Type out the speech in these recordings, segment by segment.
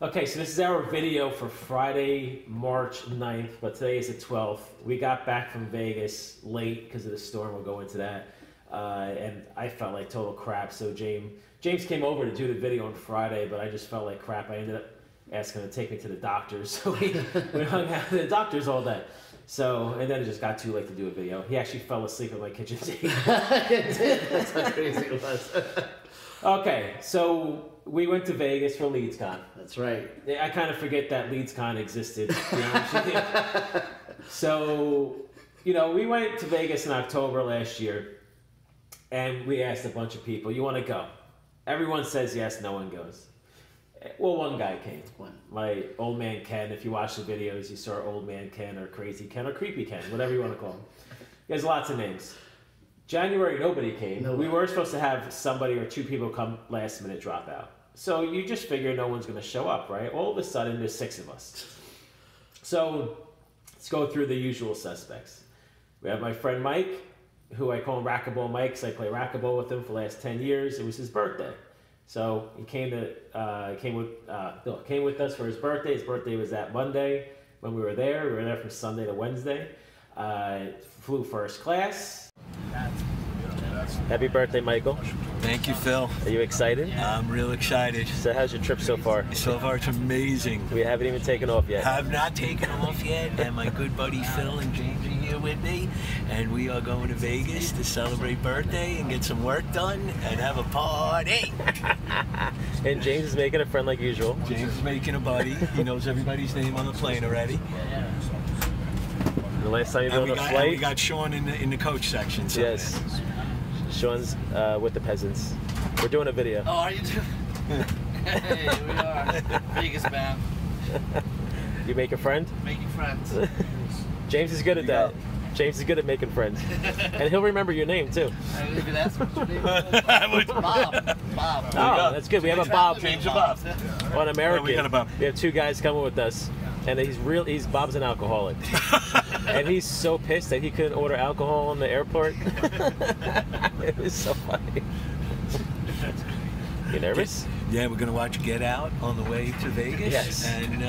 Okay, so this is our video for Friday, March 9th, but today is the 12th. We got back from Vegas late because of the storm. We'll go into that. And I felt like total crap. So James came over to do the video on Friday, but I just felt like crap. I ended up asking him to take me to the doctors. So we hung out at the doctors all day. So, and then it just got too late to do a video. He actually fell asleep at my kitchen table. That's how crazy it was. Okay, so we went to Vegas for LeadsCon. That's right. I kind of forget that LeadsCon existed. To be honest with you. So, we went to Vegas in October last year, and we asked a bunch of people, you want to go? Everyone says yes, no one goes. Well, one guy came. One. My old man Ken. If you watch the videos, you saw old man Ken or crazy Ken or creepy Ken, whatever you want to call him. He has lots of names. January, nobody came. No we way. were supposed to have somebody or two people come last minute drop out. So you just figure no one's going to show up, right? All of a sudden, there's 6 of us. So let's go through the usual suspects. We have my friend Mike, who I call him Racquetball Mike because I play racquetball with him for the last 10 years. It was his birthday. So he came with us for his birthday. His birthday was that Monday when we were there. We were there from Sunday to Wednesday. Flew first class. Happy birthday, Michael. Thank you, Phil. Are you excited? I'm real excited. So how's your trip so far? So far, it's amazing. We haven't even taken off yet. Have not taken off yet, and my good buddy Phil and James are here with me, and we are going to Vegas to celebrate birthday and get some work done and have a party. And James is making a friend like usual. James is making a buddy. He knows everybody's name on the plane already. The last time you were on a flight? We got Sean in the coach section. So. Yes. Sean's with the peasants. We're doing a video. Oh, are you too? Hey, we are. Vegas, man. You make a friend? Making friends. James is good at that. James is good at making friends. And he'll remember your name, too. That's what your name was. Bob. Bob. Oh, that's good. We have a Bob. James and Bob. On American. We got a Bob. We have 2 guys coming with us. And Bob's an alcoholic. And he's so pissed that he couldn't order alcohol in the airport. It was so funny. You nervous? Yeah, we're going to watch Get Out on the way to Vegas. Yes. And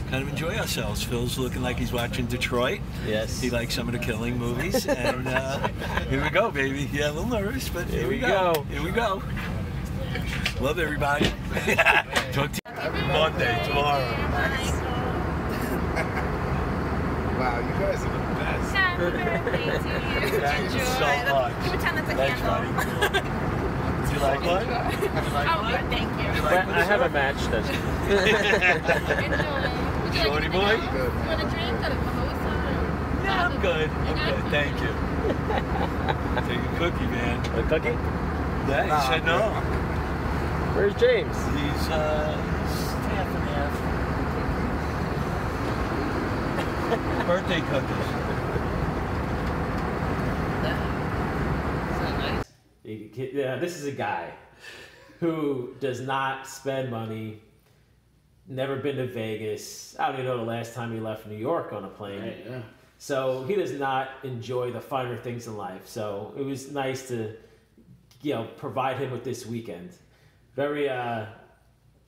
kind of enjoy ourselves. Phil's looking like he's watching Detroit. Yes. He likes some of the killing movies. And here we go, baby. Yeah, a little nervous, but here we go. Here we go. Love everybody. Talk to you Monday, tomorrow. Wow, you guys are the best. Happy birthday to you. Thank you Enjoy. so much. You pretend that's a Thanks, candle. buddy. Do you like one? Oh, good, thank you. I have a match. That's Enjoy. Would you Shorty like boy? anything else? Want a drink or a mimosa? Yeah, I'm good. I'm good. Thank you. Take a cookie, man. a cookie? Yeah, he said no. Where's James? He's half and half. Birthday cookies. Yeah, this is a guy who does not spend money, never been to Vegas. I don't even know the last time he left New York on a plane. Right, yeah. So he does not enjoy the finer things in life. So it was nice to, provide him with this weekend. Very,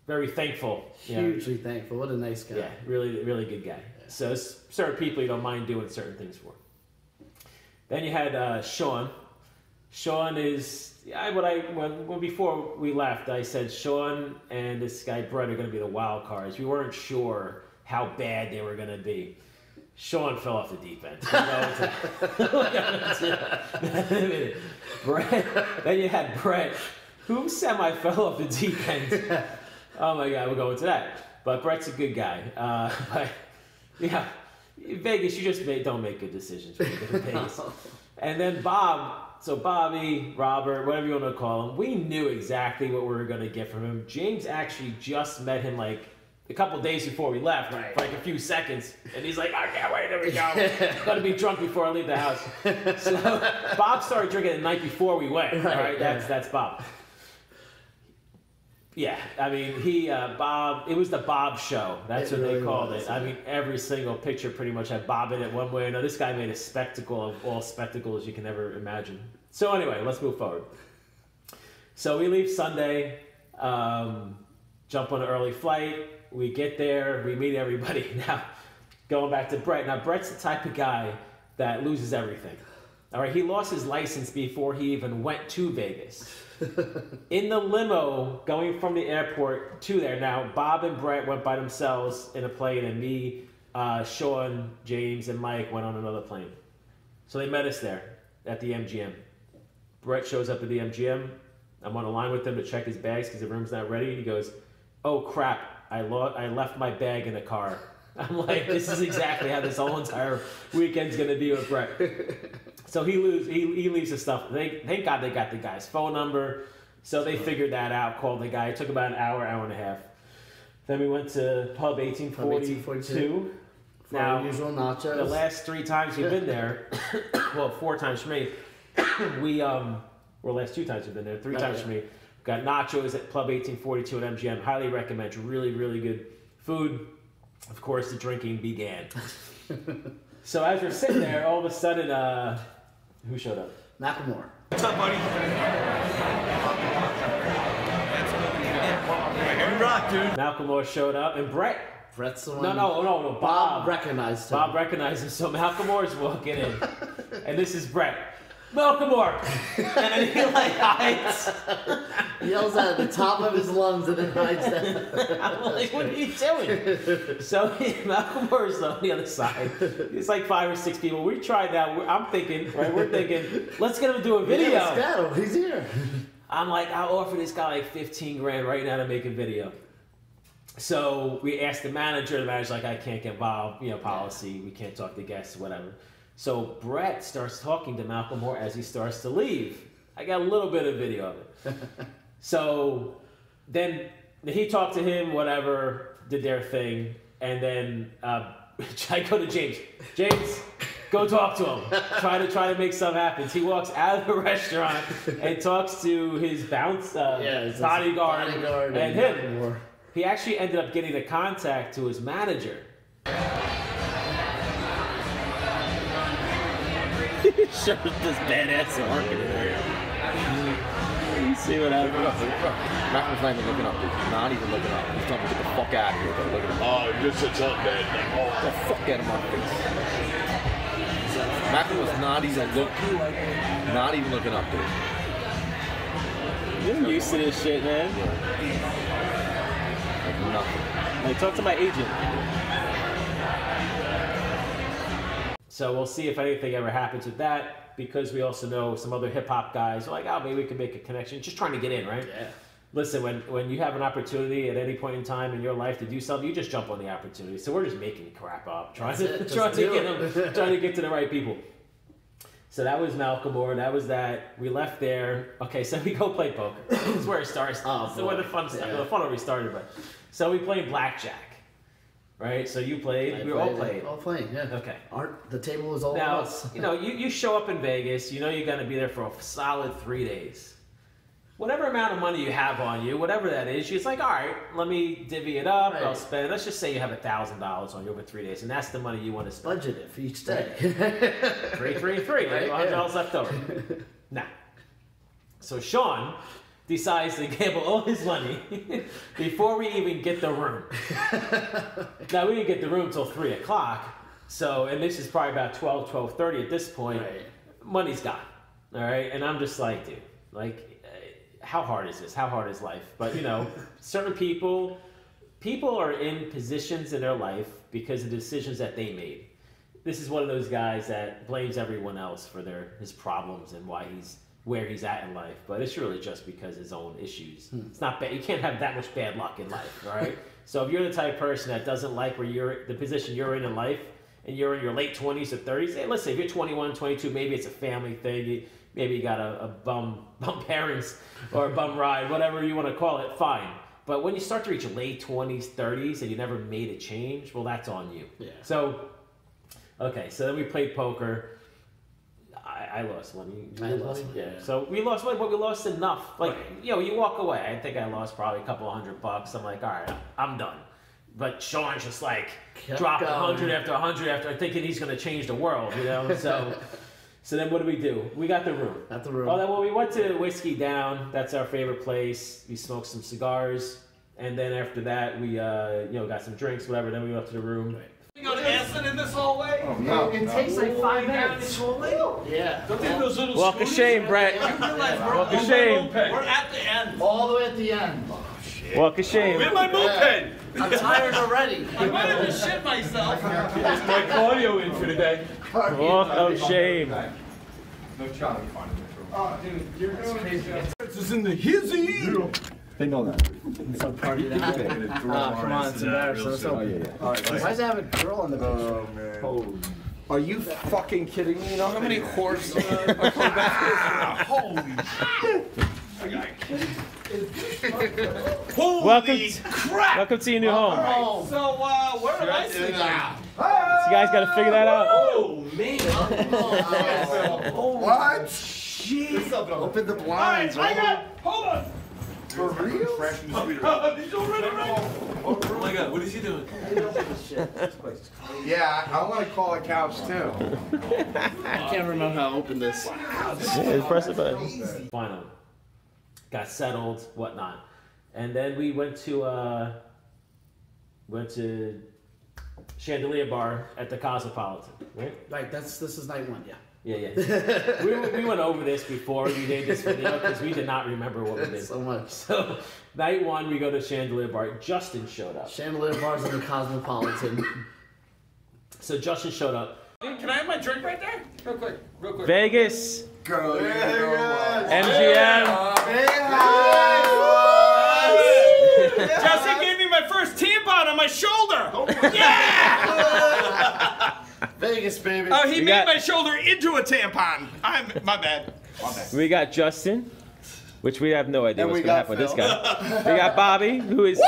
very thankful. Hugely thankful. What a nice guy. Yeah, really, really good guy. So it's certain people you don't mind doing certain things for. Then you had Sean. Sean is when before we left, I said Sean and this guy Brett are going to be the wild cards. We weren't sure how bad they were going to be. Sean fell off the deep end. Brett. Then you had Brett, who semi fell off the deep end. Oh my God, we'll go into that. But Brett's a good guy. But yeah, Vegas, you just don't make good decisions when you go to Vegas. And then Bob. So Bobby, Robert, whatever you want to call him, we knew exactly what we were going to get from him. James actually just met him like a couple days before we left, for like a few seconds. And he's like, I can't wait, here we go. Got to be drunk before I leave the house. So Bob started drinking the night before we went. Right? That's Bob. Yeah, I mean, Bob, it was the Bob show. That's what they called it. I mean, every single picture pretty much had Bob in it one way or another. This guy made a spectacle of all spectacles you can ever imagine. So anyway, let's move forward. So we leave Sunday. jump on an early flight. We get there, we meet everybody. Now, going back to Brett. Now, Brett's the type of guy that loses everything. All right, he lost his license before he even went to Vegas. In the limo going from the airport to there. Now, Bob and Brett went by themselves in a plane, and me, Sean, James, and Mike went on another plane. So they met us there at the MGM. Brett shows up at the MGM. I'm on a line with him to check his bags because the room's not ready. He goes, "Oh crap, I left my bag in the car." I'm like, this is exactly how this whole entire weekend's gonna be with Brett. So he leaves his stuff. Thank God they got the guy's phone number. So they figured that out, called the guy. It took about an hour and a half. Then we went to Pub 1842. For our usual nachos. The last 3 times we've been there, well, 4 times for me, last 2 times we've been there, 3 times for me. Got nachos at Pub 1842 at MGM. Highly recommend. Really, really good food. Of course, the drinking began. So as we're sitting there, all of a sudden, who showed up? Macklemore. What's up, buddy? Rock, dude. Macklemore showed up, and Brett's the one. No. Bob recognized him. Bob recognized him. So Malcolmore's walking in, and this is Brett. Malcolmore! And he hides. Yells out at the top of his lungs and then hides that. I'm like, what are you doing? So Malcolmore's on the other side. It's like 5 or 6 people. We tried that. We're thinking, let's get him to do a video. Yeah, he's here. I'm like, I'll offer this guy like 15 grand right now to make a video. So we asked the manager. The manager's like, I can't get involved. Policy. We can't talk to guests, whatever. So Brett starts talking to Macklemore as he starts to leave. I got a little bit of video of it. So then he talked to him, whatever, did their thing, and then I go to James. James, go talk to him. Try to make something happen. He walks out of the restaurant and talks to his bodyguard and him. Macklemore. He actually ended up getting a contact to his manager. Shows this badass marketing there. You see what happened? Macklemore's not even looking up, dude. Not even looking up. He's telling me to get the fuck out of here, bro. Look at him. Oh, you're such a bad. Get the fuck out of my face. Macklemore's not even looking up, dude. You're used to this shit, man. Like nothing. Like, talk to my agent. So we'll see if anything ever happens with that, because we also know some other hip-hop guys are like, oh, maybe we can make a connection. Just trying to get in, right? Yeah. Listen, when you have an opportunity at any point in time in your life to do something, you just jump on the opportunity. So we're just making crap up, trying to get to the right people. So that was Malcolmore. That was that. We left there. Okay, so we go play poker. This is where it starts. This is where the fun stuff. The fun already started, but so we played blackjack. Right, so you played. We were all playing. All playing, yeah. Okay. The table was all Now, of us. you show up in Vegas. You're going to be there for a solid 3 days. Whatever amount of money you have on you, whatever that is, she's like, all right, let me divvy it up. Right. I'll spend. Let's just say you have $1,000 on you over 3 days, and that's the money you want to spend. Budget it for each day. 3, 3, 3. Right, $100 left over. Now, so Sean decides to gamble all his money before we even get the room. Now, we didn't get the room till 3 o'clock. So, and this is probably about 12:30 at this point. Right. Money's gone. All right. And I'm just like, dude, how hard is this? How hard is life? But, certain people are in positions in their life because of the decisions that they made. This is one of those guys that blames everyone else for his problems and why he's where he's at in life, but it's really just because his own issues. It's not bad. You can't have that much bad luck in life, all right? So if you're the type of person that doesn't like the position you're in life, and you're in your late 20s or 30s, hey, listen, if you're 21, 22, maybe it's a family thing. Maybe you got a bum parents or a bum ride, whatever you want to call it, fine. But when you start to reach your late 20s, 30s, and you never made a change, well, that's on you. Yeah. So, okay, so then we played poker. I lost money. I lost money. Yeah. So we lost money, but we lost enough. You walk away. I think I lost probably a couple $100. I'm like, all right, I'm done. But Sean's just like dropping 100 after 100 after thinking he's going to change the world, So then what do? We got the room. At the room. Oh, then we went to Whiskey Down. That's our favorite place. We smoked some cigars. And then after that, we got some drinks, whatever. Then we went up to the room. You got acid in this hallway? Oh, no. It takes like 5 minutes. Yeah. Don't think those little Walk of shame, Brett. Walk of shame. We're at the end. All the way at the end. Walk of shame. Where's my moped? I'm tired already. I might have just shit myself. It's my cardio in for the day. Walk of shame. No Charlie fun in this room. Oh, dude, you're doing crazy. This is in the hizzy. They know that. So party that. Come on, it's embarrassing. So, why does it have a girl on the picture? Oh, man. Holy. Are you fucking kidding me? You know how many horses are coming back? Holy shit. Holy crap! Welcome to your new home. Oh, So, where am I sitting now? So you guys got to figure that out. Oh, man. What? Jeez. open the blinds. Hold on. For real? Fresh and sweet. He's already ready. Oh my God, what is he doing? Yeah, I want to call a couch too. I can't remember how to open this. Yeah, press the button. Finally, got settled, whatnot, and then we went to Chandelier Bar at the Cosmopolitan, right? Right, this is night 1, yeah. Yeah. we went over this before we made this video because we did not remember what we did. So much. So night 1, we go to Chandelier Bar. Justin showed up. Chandelier bars in the Cosmopolitan. So Justin showed up. Can I have my drink right there? Real quick. Vegas, Go, MGM. Justin gave me my first tampon on my shoulder. Yeah! Vegas, baby. Oh, he We made got- my shoulder into a tampon. My bad. We got Justin, which we have no idea And what's we going to got happen with this guy. We got Bobby, who is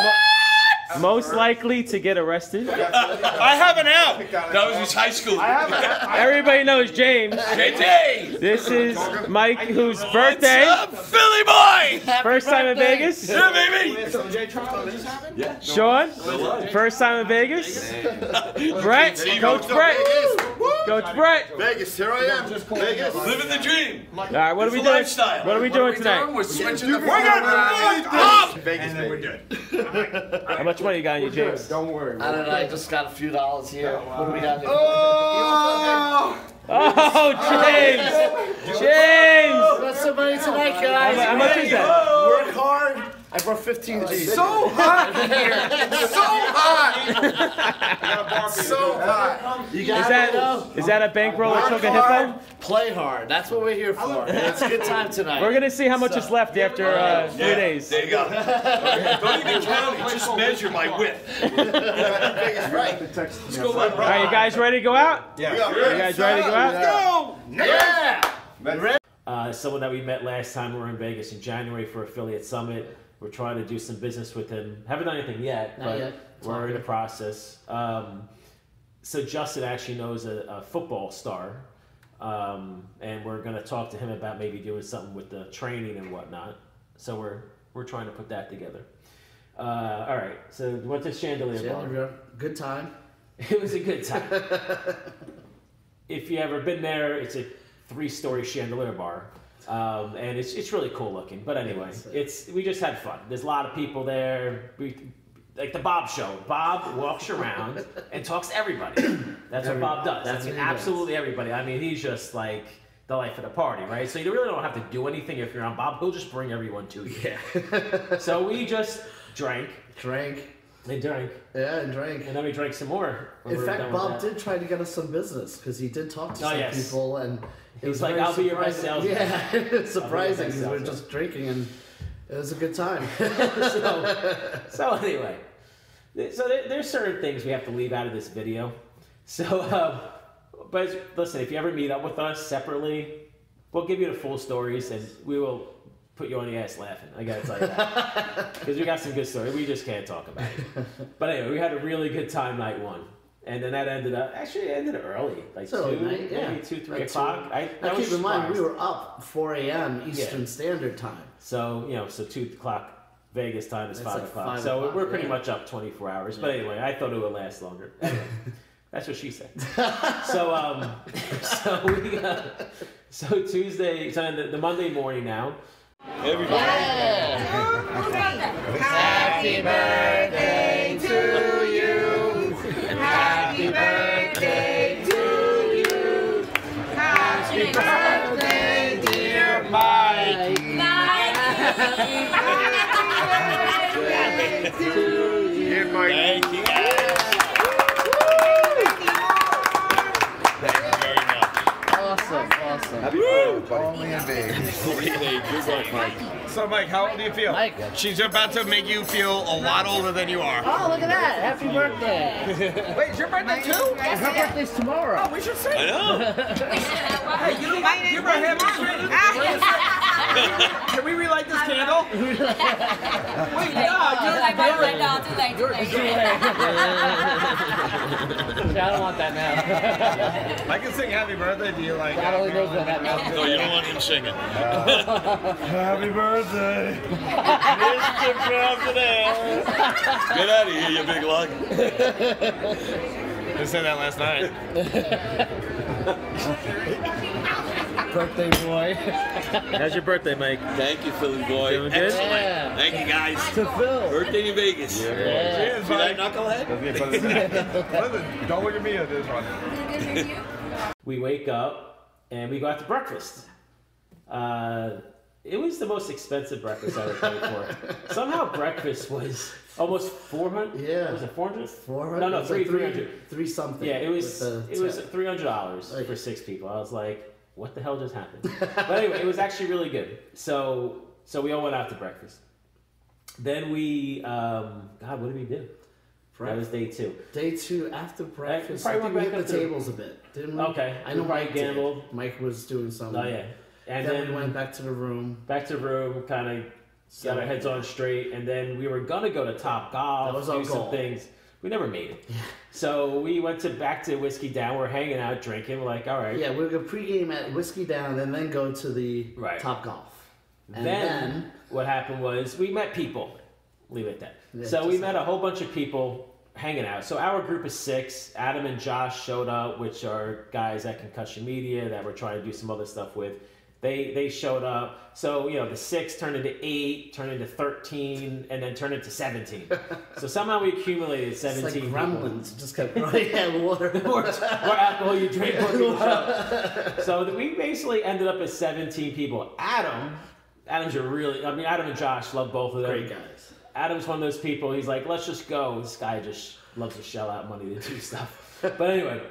most likely to get arrested. I have an out. That was his high school. Everybody knows James. JT! This is Mike, whose birthday, What's up, Philly boy? first time in Vegas. Yeah, baby. Sean, first time in Vegas. Brett, Coach Brett. Coach Brett. Vegas, here I am. Vegas. Living the dream. All right, what are we It's a doing? lifestyle. What are we doing tonight? We're switching the We're gonna fuck up. Vegas, And then we're baby. good. How much money you got on you, James? Don't worry. I don't know, I just got a few dollars here. What do we got here? Oh, James! James! Got some money tonight, guys. How much is that? Work hard. I brought 15 G's. So hot in here. So hot. So hot. You got it, though? Is that a bankroll that took a hippo? Play hard. That's what we're here for. It's a good time tonight. We're gonna see how much is left after 3 days. There you go. Don't even count it. Just measure my width. Vegas, right. Let's go, All right, you guys ready to go out? Yeah. You guys ready to go out? Go! Yeah. Someone that we met last time we were in Vegas in January for Affiliate Summit. We're trying to do some business with him. Haven't done anything yet, Not but yet. we're in the process. So Justin actually knows a football star, and we're going to talk to him about maybe doing something with the training and whatnot. So we're trying to put that together. All right, so we went to Chandelier Bar. Chandelier, good time. It was a good time. If you ever been there, it's a 3-story chandelier bar, and it's really cool looking. But anyway, we just had fun. There's a lot of people there. Like the Bob show. Bob walks around and talks to everybody. That's what Bob does. That's I mean, what he absolutely everybody. I mean, he's just like the life of the party, right? So you really don't have to do anything if you're on Bob. He'll just bring everyone to you. Yeah. So we just drank. Drank. They drank. Yeah, and drank. And then we drank some more. when In we were fact, done with Bob that. did try to get us some business because he did talk to some yes. people, and it He's was like, very "I'll be your best surprising." salesman. Yeah, it's surprising because we were salesman. just drinking, and it was a good time. So anyway, so there's certain things we have to leave out of this video. So, but listen, if you ever meet up with us separately, we'll give you the full stories and we will put you on the ass laughing. I gotta tell you that. Because we got some good stories. We just can't talk about it. But anyway, we had a really good time night 1. And then that ended early, like So 2, night, yeah. maybe 2, 3 Like o'clock. I Now was keep in mind, we surprised. were up 4 a.m. Eastern Standard Time. So, so 2 o'clock Vegas time is It's 5 like o'clock. 5 So o'clock, we're pretty yeah. much up 24 hours. But anyway, I thought it would last longer. Anyway, that's what she said. So Tuesday, so the Monday morning now, Everybody. Happy birthday to you. Happy birthday to you. Happy birthday, dear Mike. Dear Mike. Thank you guys. Thank you very much. Awesome. Happy birthday, buddy. Only in Vegas. Good luck, Mike. So, Mike, how old do you feel? Mike. She's about to make you feel a lot older than you are. Oh, look at that. Happy birthday. Wait, it's your birthday too? Her birthday's tomorrow. Oh, we should sing. I know. Hey, you give her a hand. Can we relight this candle? Wait, no, Too late. I don't want that now. I can sing happy birthday to you like God only knows what that means. No, you don't want him singing. happy birthday. Mr. President. Get out of here, you big lug. I said that last night. Birthday boy. How's your birthday, Mike? Thank you, Philly boy. Doing good? Excellent. Yeah. Thank you, guys. To Phil. Birthday in Vegas. Yeah. Cheers, See that Mike. knucklehead? Listen, don't look at me at this one. We wake up and we go out to breakfast. It was the most expensive breakfast I ever paid for. Somehow breakfast was almost 400. Yeah. Was it 400? 400? No, It's like 300. Three something. Yeah, it was tip. $300 for 6 people. I was like, what the hell just happened? But anyway, it was actually really good. So we all went out to breakfast. Then we, God, what did we do? That was day 2. Day 2 after breakfast. I probably think we went hit back the up to- tables a bit, didn't we? Okay. I know We probably Mike gambled. did. Mike was doing something. Oh, yeah. And then we went back to the room. Back to the room, kind of got our heads on straight, and then we were gonna go to Top Golf, That was our do some goal. things. We never made it. So we went back to Whiskey Down. We're hanging out, drinking. We're like, all right. Yeah, we were going to pregame at Whiskey Down and then go to the Right. Top Golf. And Then what happened was we met people. Leave it at that. Yeah, So we just- met a whole bunch of people hanging out. So our group of 6, Adam and Josh showed up, which are guys at Concussion Media that we're trying to do some other stuff with. They showed up. So, you know, the 6 turned into 8, turned into 13, and then turned into 17. So somehow we accumulated it's 17 like people. gremlins. Just kept running out of water. The more alcohol you drink, more people show up. So we basically ended up as 17 people. Adam and Josh love both of them. Great guys. Adam's one of those people, he's like, let's just go. This guy just loves to shell out money to do stuff. But anyway,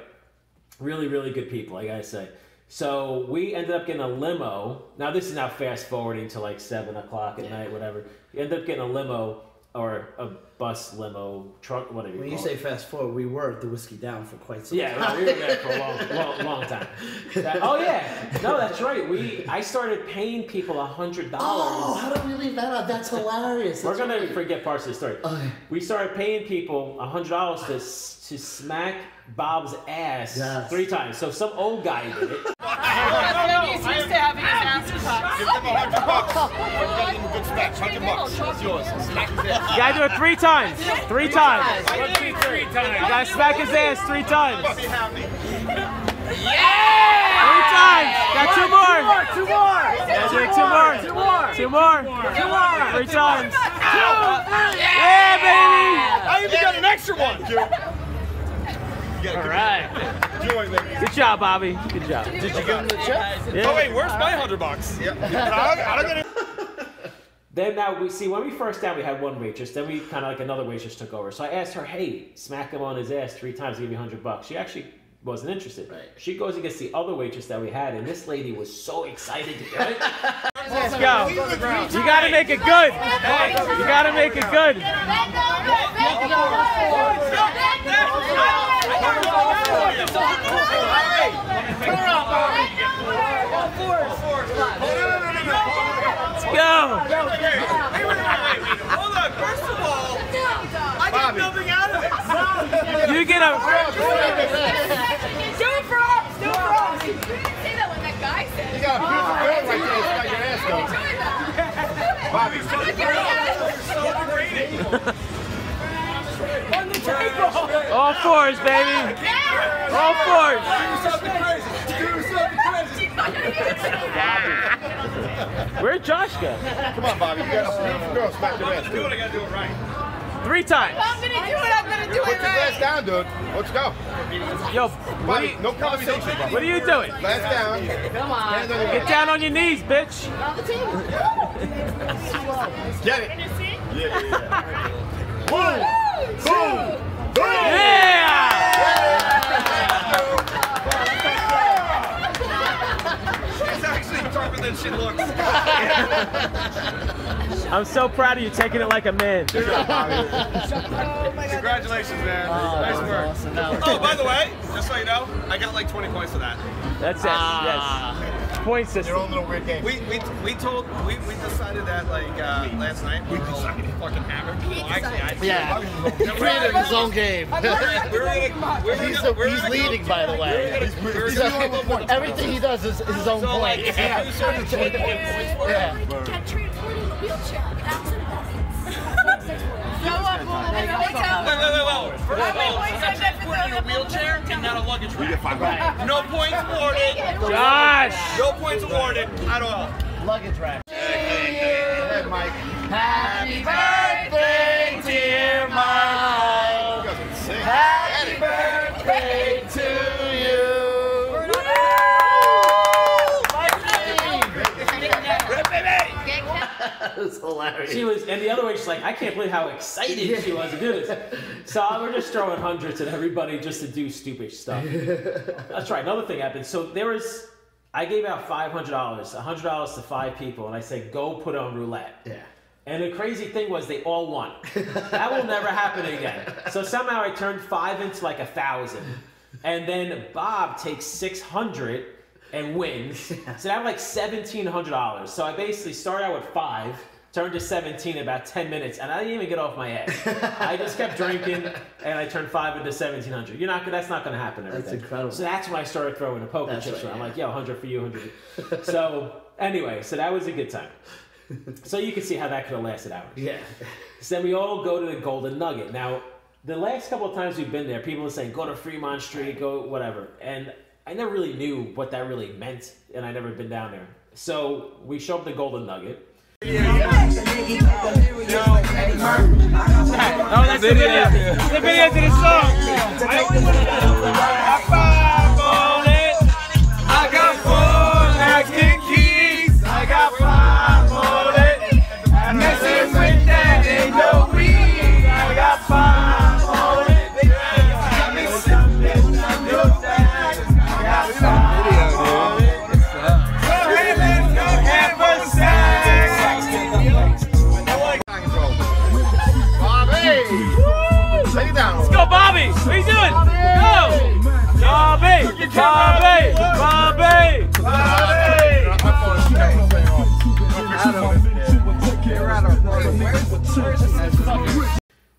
really, really good people, I gotta say. So we ended up getting a limo. Now this is now fast forwarding to like 7 o'clock at night, whatever. We ended up getting a limo or a bus, limo, truck, whatever When you you call say it. fast forward, we were at the Whiskey Down for quite some time. Yeah, well, we were there for a long time. Oh yeah, no, that's right. I started paying people $100. Oh, how did we leave that out? That's hilarious. We're That's gonna right. forget parts of the story. Okay. We started paying people $100 to smack Bob's ass Yes. 3 times. So some old guy did it. He's used to having his ass popped. Give them $100. Give them a good smack. $100. It's yours. Smack his ass. You gotta do it 3 times. 3 times. 1, 2, 3 times. You gotta smack his ass 3 times. Be happy. 3 times. Got 2 more. 2 more. Gotta do it 2 more. 2 more. 3 times. Yeah, baby. I even got an extra one. All right. Joy, baby. Good job, Bobby. Good job. Did you give him the check? Yeah. Oh wait, where's my $100? Yep. I don't get it. Then now we see when we first down we had one waitress. Then we kind of like another waitress took over. So I asked her, "Hey, smack him on his ass 3 times, give you $100." She actually wasn't interested. Right. She goes against the other waitress that we had, and this lady was so excited to do it. Let's go. You gotta make it good. You gotta make it good. Let's go. Hold on. First of all, I got nothing out of it. You get a. Do it for us! Do it for us! You didn't say that when that guy said it. You got a beautiful girl right there. It's got your ass going. Bobby, so degrading. On the table. All 4s, baby. All 4s. Do something crazy. Do something crazy. Where'd Josh go? Come on, Bobby. You got a beautiful girl. Smack your ass, dude. I gotta do it right. 3 times. I'm gonna do it. I'm gonna do Put it your glass down, dude. Let's go. Yo, Bobby, no conversation, Bobby. what are you doing? Glass down. Come on. Hands on your Get down on your knees, bitch. On the table. Get it. Yeah. 1, 2, 3. Yeah! She's actually tougher than she looks. I'm so proud of you taking it like a man. Congratulations, man. Nice work. Awesome. Oh, by the way, just so you know, I got like 20 points for that. That's it. Yes. Point Your system. own little weird game. We decided that like last night we were all fucking hammered. Well, actually, Yeah. He created his own game. He's leading, by the way. Everything he does is his own point. Get transported in a wheelchair. That's in a wheelchair and not a luggage rack. We get 5 points. No points awarded. Josh! No points awarded at all. Luggage rack. Hey, Mike. Happy birthday, dear Mike. You guys can sing. Happy birthday to you. That was hilarious. She was, and the other way, she's like, I can't believe how excited she was to do this. So we're just throwing hundreds at everybody just to do stupid stuff. That's right. Another thing happened. So I gave out $500, $100 to 5 people, and I said, go put on roulette. Yeah. And the crazy thing was they all won. That will never happen again. So somehow I turned 5 into like 1,000. And then Bob takes 600 and wins. So that was like $1,700. So I basically started out with 5, turned to 17 in about 10 minutes, and I didn't even get off my ass. I just kept drinking, and I turned 5 into 1,700. That's not going to happen every That's day. incredible. So that's when I started throwing the poker chips around. I'm like, yo, 100 for you, 100 for you. So anyway, so that was a good time. So you can see how that could have lasted hours. Yeah. So then we all go to the Golden Nugget. Now, the last couple of times we've been there, people were saying, go to Fremont Street, go whatever. And I never really knew what that really meant, and I never been down there. So we show up at the Golden Nugget. Oh, that's the video. The video to the song. I got 4 acting keys. I got 5 on it. Messing with that ain't no weed. I got 5 on it. Got me something on your dad. I got 5 on it. So hey, let's go have a sex. Bobby! Lay down. Let's go, Bobby! What are you doing? Go! Bobby! Bobby! Bobby!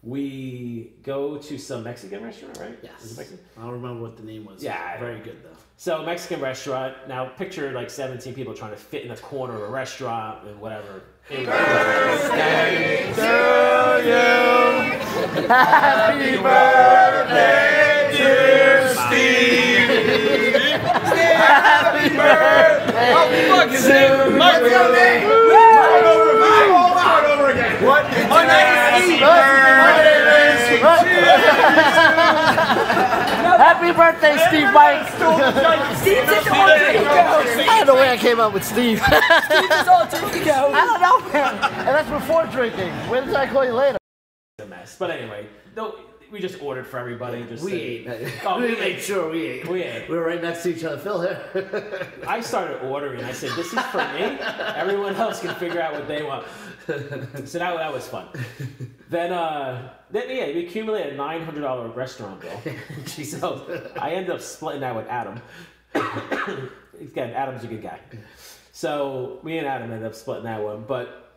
We go to some Mexican restaurant, right? Yes. Is it Mexican? I don't remember what the name was. Yeah. Very good, though. So Mexican restaurant. Now picture like 17 people trying to fit in a corner of a restaurant and whatever. Birthday to you. Happy birthday, dear Steve. Happy birthday. Oh, fuck, his name. Mike, What's your name? Start over again. What? Oh, Happy birthday, Steve Mike. Steve's just alter ego. I don't know where I came up with Steve. Steve's just alter ego. I don't know, man. And that's before drinking. When did I call you later? A mess. But anyway, we just ordered for everybody. We ate. Oh, we made sure we ate. We ate. We were right next to each other. Phil here. I started ordering. I said, this is for me. Everyone else can figure out what they want. So that was fun. Then yeah, we accumulated a $900 restaurant bill. So I ended up splitting that with Adam. Again, Adam's a good guy. So me and Adam ended up splitting that one. But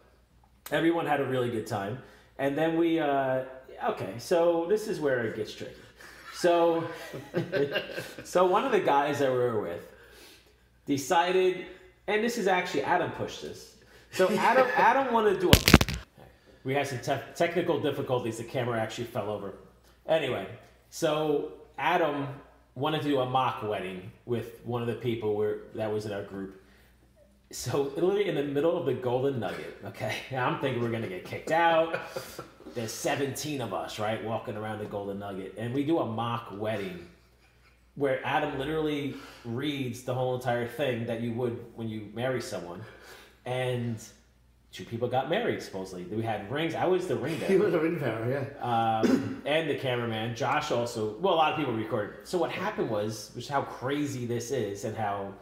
everyone had a really good time. And then we, okay, so this is where it gets tricky. So, so one of the guys that we were with decided, and this is actually, Adam pushed this. So Adam wanted to do we had some technical difficulties. The camera actually fell over. Anyway, so Adam wanted to do a mock wedding with one of the people that was in our group. So literally in the middle of the Golden Nugget, okay? Now I'm thinking we're gonna get kicked out. There's 17 of us, right, walking around the Golden Nugget, and we do a mock wedding where Adam literally reads the whole entire thing that you would when you marry someone, and 2 people got married supposedly. We had rings. I was the ring bearer. He was the ring bearer, yeah. And the cameraman. Josh also. Well, a lot of people recorded. So what happened was, which is how crazy this is, and how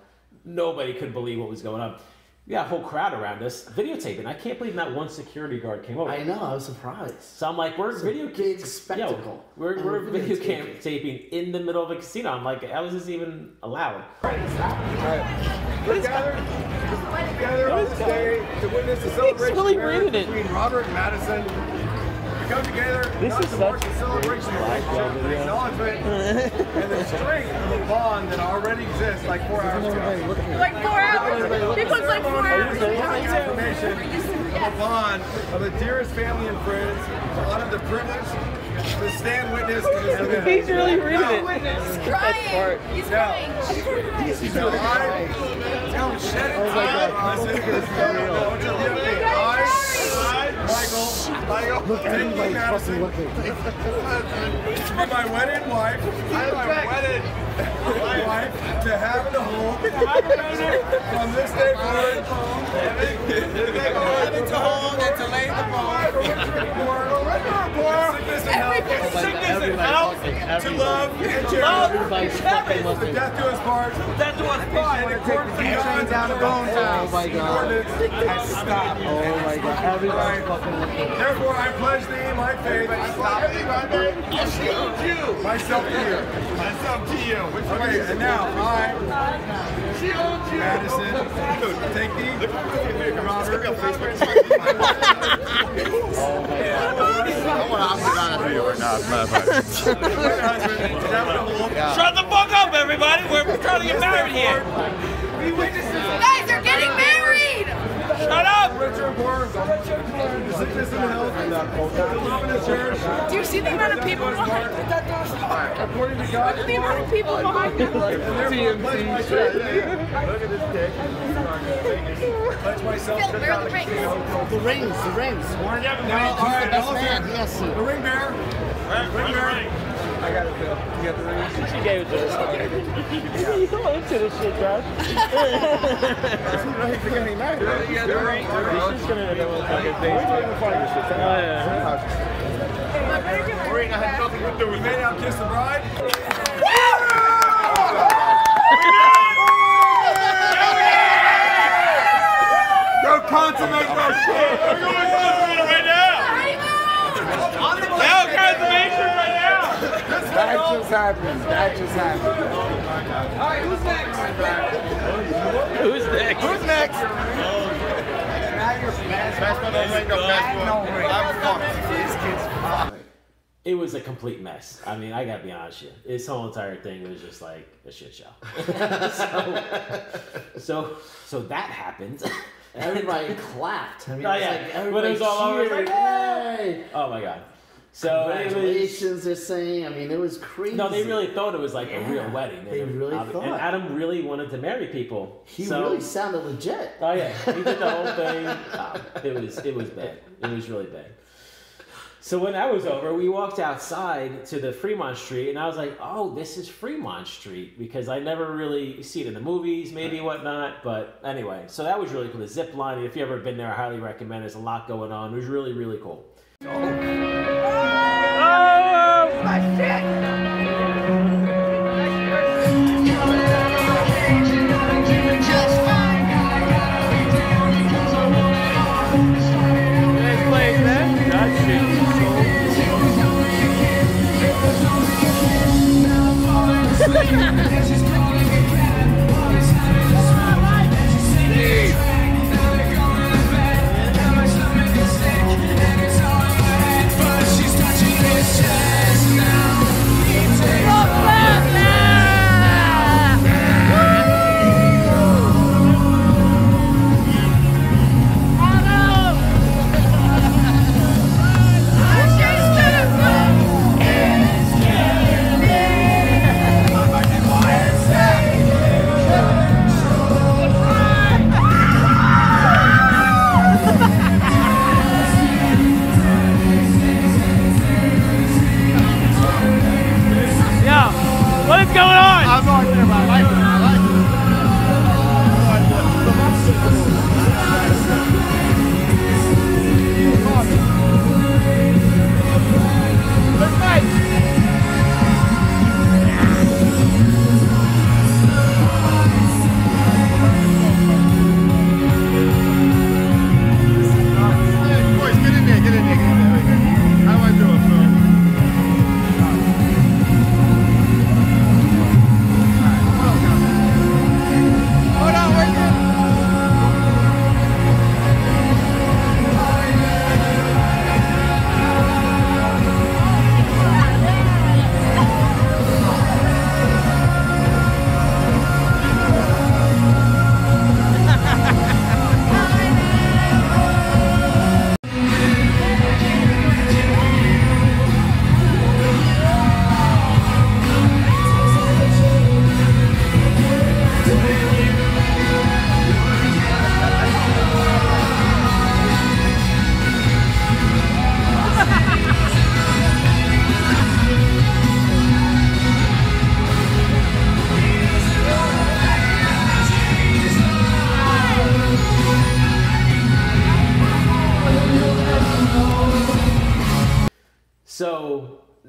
nobody could believe what was going on. We got a whole crowd around us videotaping. I can't believe not one security guard came over. I know, I was surprised. So I'm like, we're video big spectacle. We're video taping in the middle of a casino. I'm like, how is this even allowed? We're gathered on this day to witness the celebration really marriage reading it. between Robert and Madison. We come together not to mark the celebration of relationship, the acknowledgement, and the strength of a bond that already exists like 4 hours ago. Like 4 hours. Because like 4 hours. Affirmation of a bond of the dearest family and friends to honor the privilege to stand witness to this event. He's really reading it. He's crying. He's crying. So I shed it Michael, take me, Madison, to be my wedded wife, to have and to hold, from this day forward, having to hold and to lay the bond, sickness and health, to love and cherish, the death to us part, in accordance with God's down the bone Oh my God. Stop. Oh my God. Everybody fucking looking. Therefore, I pledge thee my faith. Myself to you. Myself to you. Okay, and now I, Madison, take thee, Robert. Shut the fuck up, everybody. We're trying to get married here. Guys, they're getting married! Shut up. Richard Born, sickness and health, to love and to cherish. Do you see the amount of people behind that door? According to God. The amount of people behind them. And therefore, pledge myself. Look at this dick. Pledge myself Phil, to where are the rings? The rings. Now, all right, Best man, yes. the ring bearer. Ring bearer. I got it, Phil. You got the ring? She gave it to us. You don't into this shit, Josh. He's getting married. She's gonna end up with fucking things. Ring, I had nothing to do with made out kiss the bride. Go consummate that shit! We're going to consummate it right now! Now consummation right now! That just happened. That just happened. Alright, who's next? Who's next? Who's next? It was a complete mess. I mean, I gotta be honest with you. This whole entire thing was just like a shit show. so that happened. Everybody clapped. I mean, Oh, it's yeah. like When it everybody was all over, it was like, cheered. Oh my god. So Congratulations, they're saying. I mean, it was crazy. No, they really thought it was like a real Yeah, wedding. they really thought. And Adam really wanted to marry people. He so, really sounded legit. Oh yeah, he did the whole thing. It was bad. It was really bad. So when that was over, we walked outside to the Fremont Street, and I was like, "Oh, this is Fremont Street," because I never really see it in the movies, maybe whatnot. But anyway, so that was really cool. The zip line. If you've ever been there, I highly recommend. There's a lot going on. It was really, really cool. My shit!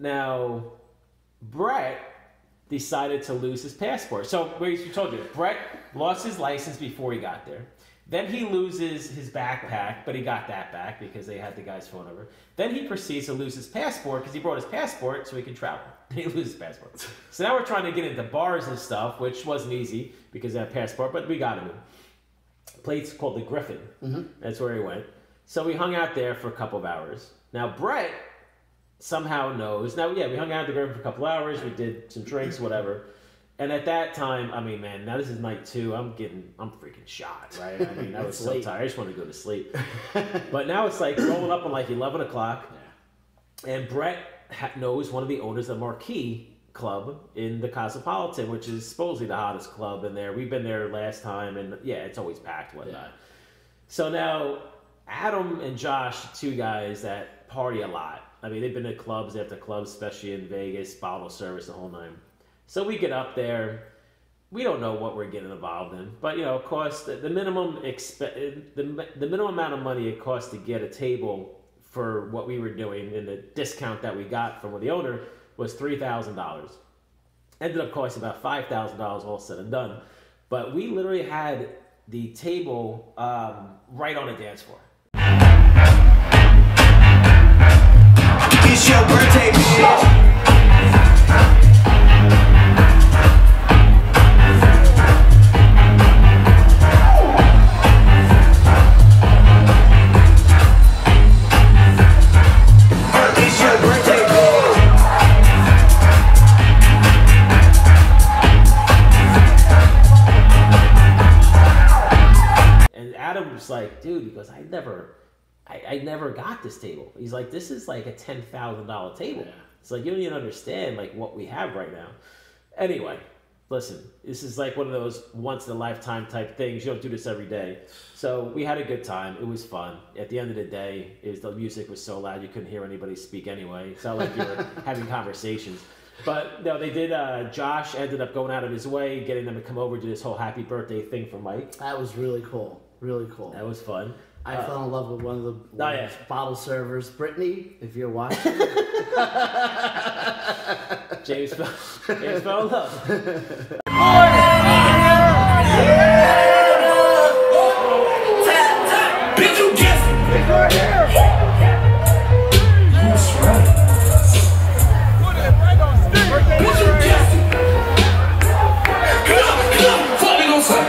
now Brett decided to lose his passport. So we told you, Brett lost his license before he got there. Then he loses his backpack, but he got that back because they had the guy's phone number. Then he proceeds to lose his passport because he brought his passport so he could travel. He loses his passport. So now we're trying to get into bars and stuff, which wasn't easy because of that passport, but we got him. Place called the Griffin. That's where he went. So we hung out there for a couple of hours. Now Brett somehow knows. Now, yeah, we hung out at the Griffin for a couple of hours. We did some drinks, whatever. And at that time, I mean, man, now this is night 2. I'm freaking shot, right? I mean, I was so tired. I just wanted to go to sleep. But now it's like rolling up on like 11 o'clock. Yeah. And Brett knows one of the owners of Marquee Club in the Cosmopolitan, which is supposedly the hottest club in there. We've been there last time, and yeah, it's always packed, whatnot. Yeah. So now, Adam and Josh, 2 guys that party a lot. I mean, they've been to clubs after clubs, especially in Vegas, bottle service, the whole 9. So we get up there. We don't know what we're getting involved in, but you know, of course, the minimum the minimum amount of money it cost to get a table for what we were doing, and the discount that we got from the owner was $3,000. Ended up costing about $5,000 all said and done. But we literally had the table right on the dance floor. It's your birthday, bitch. Like, dude, he goes, I never got this table. He's like, this is like a $10,000 table. Yeah. It's like, you don't even understand like what we have right now. Anyway, listen, this is like one of those once in a lifetime type things. You don't do this every day. So we had a good time. It was fun. At the end of the day, the music was so loud you couldn't hear anybody speak anyway. It's not like you were having conversations. But no, they did. Josh ended up going out of his way, getting them to come over to this whole happy birthday thing for Mike. That was really cool. Really cool. That was fun. I fell in love with one of the bottle servers. Brittany, if you're watching. James fell in love. Bitch, you guessed it. It's right here. That's right. Bitch, you guessed it. Come on, before we gon' say.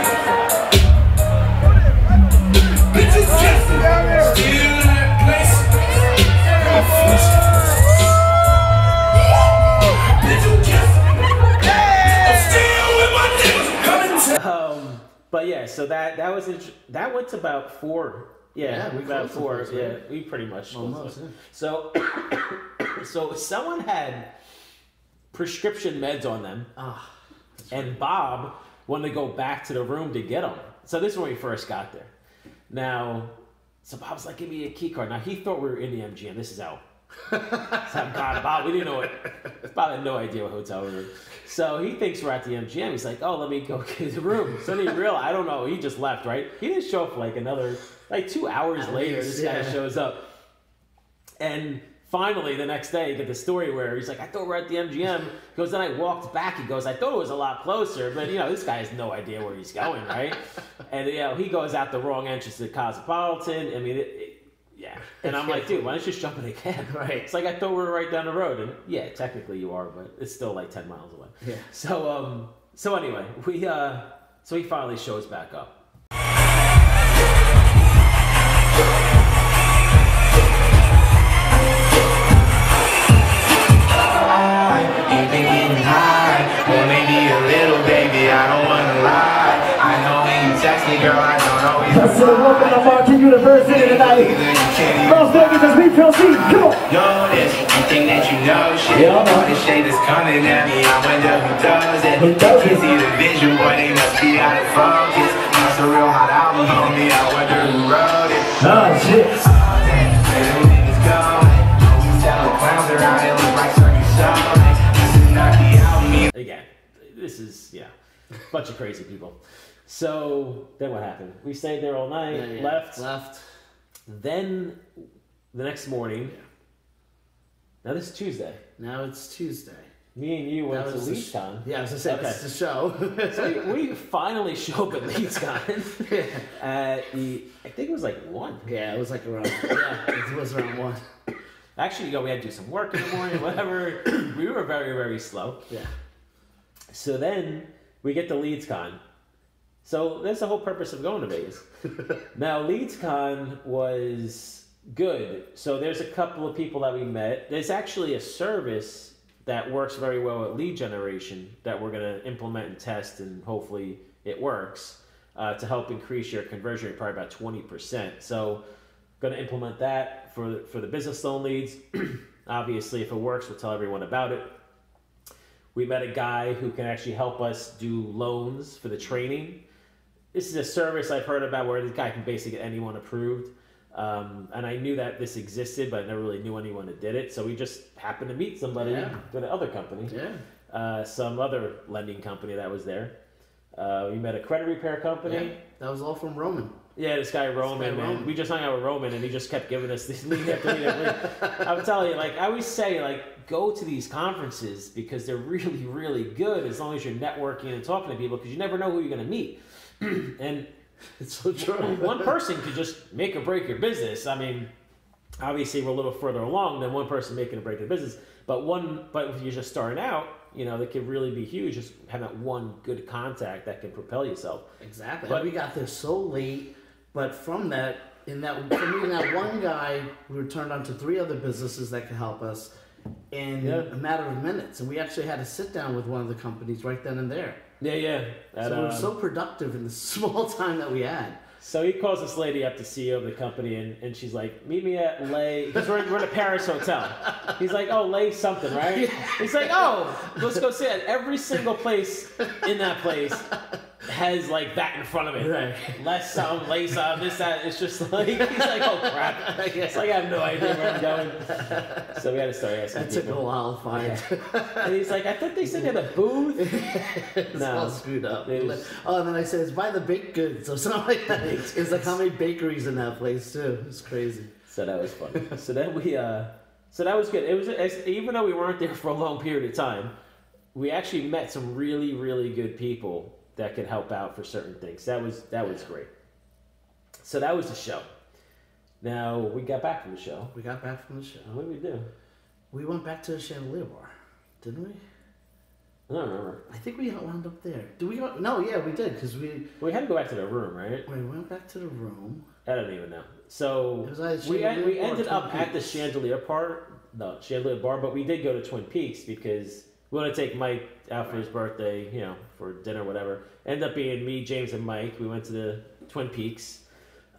But yeah, so that went to about 4. Yeah, we about 4. Yeah, we pretty much almost. Yeah. So someone had prescription meds on them, and Bob wanted to go back to the room to get them. So this is when we first got there. Now, so Bob's like, give me a key card. Now he thought we were in the MGM. This is out. Bob, we didn't know it. Bob had no idea what hotel we were in. So he thinks we're at the MGM. He's like, oh, let me go get the room. So then he realized, I don't know, he just left, right? He didn't show up for like another, 2 hours later, this guy shows up. And finally, the next day, you get the story where he's like, I thought we were at the MGM. He goes, then I walked back. He goes, I thought it was a lot closer. But, this guy has no idea where he's going, right? And, he goes out the wrong entrance to the Cosmopolitan. I mean, yeah. And I'm like, dude, why don't you just jump in a cab? Right. It's like, I thought we were right down the road. And yeah, technically you are, but it's still like 10 miles away. Yeah. So anyway, so he finally shows back up. You've been getting high, or maybe a little, baby, I don't wanna lie. I know when you text me, girl, I don't always reply. So welcome to Marquee University tonight. Las Vegas as we proceed, come on. Yo, this, you think that you know shit. All this shade is coming at me, I wonder who does it. Can't see the visual, boy, they must be out of focus. That's a real hot album, homie, I wonder who wrote it. Oh, shit. Where them niggas go? Always telling clowns around, it look like circus show. Again, this is, a bunch of crazy people. So then what happened? We stayed there all night, left. Then the next morning, now this is Tuesday. Now it's Tuesday. Me and you went to LeadsCon. Yeah, I was going to say, this is the show. So we finally show up at LeadsCon. I think it was like 1. Yeah, it was like around, it was around 1. Actually, we had to do some work in the morning, whatever. We were very, very slow. Yeah. So then we get to LeadsCon. So that's the whole purpose of going to Vegas. Now, LeadsCon was good. So there's a couple of people that we met. There's actually a service that works very well at lead generation that we're going to implement and test, and hopefully it works to help increase your conversion rate probably about 20%. So going to implement that for the business loan leads. Obviously, if it works, we'll tell everyone about it. We met a guy who can actually help us do loans for the training. This is a service I've heard about where this guy can basically get anyone approved. And I knew that this existed, but I never really knew anyone that did it. So we just happened to meet somebody at the other company. Yeah. Some other lending company that was there. We met a credit repair company. Yeah, that was all from Roman. Yeah, this guy Roman, man. We just hung out with Roman, and he just kept giving us this lead after lead after lead. I'm telling you, like I always say, like go to these conferences because they're really, really good as long as you're networking and talking to people, because you never know who you're going to meet. And it's so true. One person could just make or break your business. I mean, obviously we're a little further along than one person making or breaking a business, but if you're just starting out, you know, that could really be huge. Just have that one good contact that can propel yourself. Exactly. But we got there so late, but from that, from meeting that one guy, we were turned on to 3 other businesses that could help us in a matter of minutes, and we actually had to sit down with one of the companies right then and there. Yeah. So we were so productive in the small time that we had. So he calls this lady up, the CEO of the company, and she's like, meet me at Lay, because we're in a Paris hotel. He's like, oh, Lay something, right? Yeah. He's like, oh, let's go see it. Every single place in that place has like that in front of it. Right. Less some, Lay some, this, that. It's just like, he's like, oh crap. It's like, I have no idea where I'm going. So we had to start asking That took a while to find. Yeah. And he's like, I thought they said they had a booth. It's all screwed up. And then I said, it's by the baked goods or something like that. It's like how many bakeries in that place too. It's crazy. So that was fun. So then so that was good. It was, even though we weren't there for a long period of time, we actually met some really, really good people that could help out for certain things. That was great. So that was the show. Now we got back from the show. We got back from the show. What did we do? We went back to the Chandelier Bar, didn't we? I don't remember. I think we wound up there. Did we go? No, yeah, we did, because we had to go back to the room, right? We went back to the room. I don't even know. So we ended up at the Chandelier Bar, but we did go to Twin Peaks because we wanted to take Mike out for his birthday, you know, for dinner, whatever. Ended up being me, James, and Mike. We went to the Twin Peaks.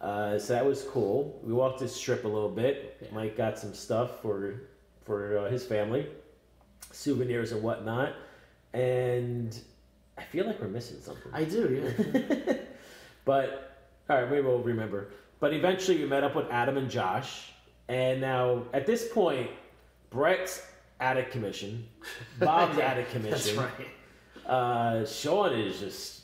So that was cool. We walked the strip a little bit. Yeah. Mike got some stuff for his family, souvenirs and whatnot. And I feel like we're missing something. I do, yeah. But, all right, maybe we'll remember. But eventually we met up with Adam and Josh. And now, at this point, Brett's out of commission. Bob's out of commission. That's right. Sean is just,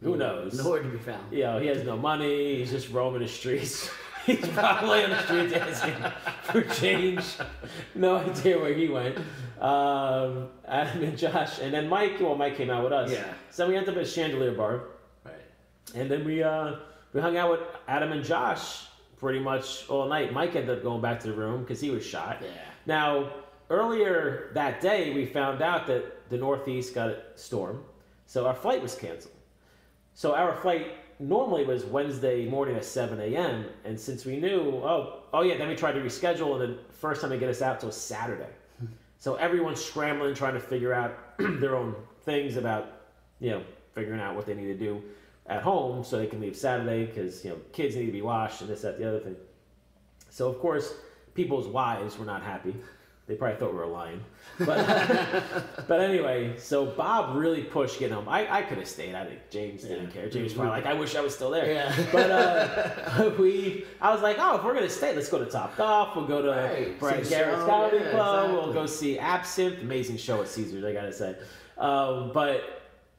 who knows? Nowhere to be found. You know, he has no money. He's just roaming the streets. He's probably on the streets asking for change. No idea where he went. Adam and Josh. And then Mike came out with us. Yeah. So we ended up at Chandelier Bar. Right. And then we hung out with Adam and Josh pretty much all night. Mike ended up going back to the room because he was shot. Yeah. Now, earlier that day, we found out that the Northeast got a storm. So our flight was canceled. So our flight normally was Wednesday morning at 7 a.m. And since we knew, then we tried to reschedule, and then first time they get us out till Saturday. So everyone's scrambling, trying to figure out their own things about, you know, figuring out what they need to do at home so they can leave Saturday because, you know, kids need to be washed and this, that, the other thing. So, of course, people's wives were not happy. They probably thought we were lying. But anyway, so Bob really pushed getting home. I could have stayed. I think James didn't care. James was probably like, I wish I was still there. Yeah. But I was like, if we're going to stay, let's go to Top Golf. We'll go to Brett Garrett's Comedy Club. Exactly. We'll go see Absinthe. Amazing show at Caesars, I got to say.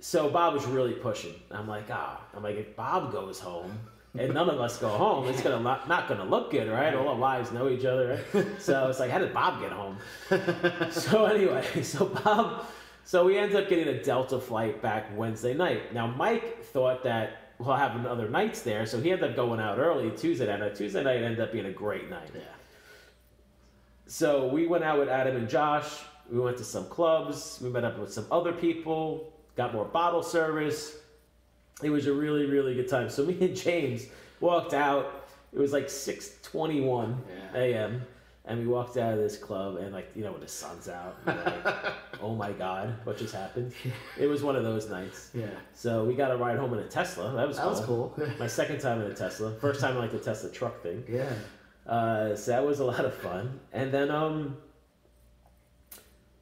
So Bob was really pushing. I'm like, if Bob goes home, and none of us go home, it's not gonna look good, right? All our wives know each other, right? So it's like, how did Bob get home? So anyway, so we ended up getting a Delta flight back Wednesday night. Now Mike thought that we'll have another nights there, so he ended up going out early Tuesday night. Tuesday night ended up being a great night. Yeah. So we went out with Adam and Josh. We went to some clubs. We met up with some other people. Got more bottle service. It was a really, really good time. So me and James walked out. It was like 6:21 a.m. And we walked out of this club, and like, you know, when the sun's out, you're like, oh my God, what just happened? It was one of those nights. Yeah. So we got a ride home in a Tesla. That was cool. My second time in a Tesla. First time in like the Tesla truck thing. Yeah. So that was a lot of fun. And then,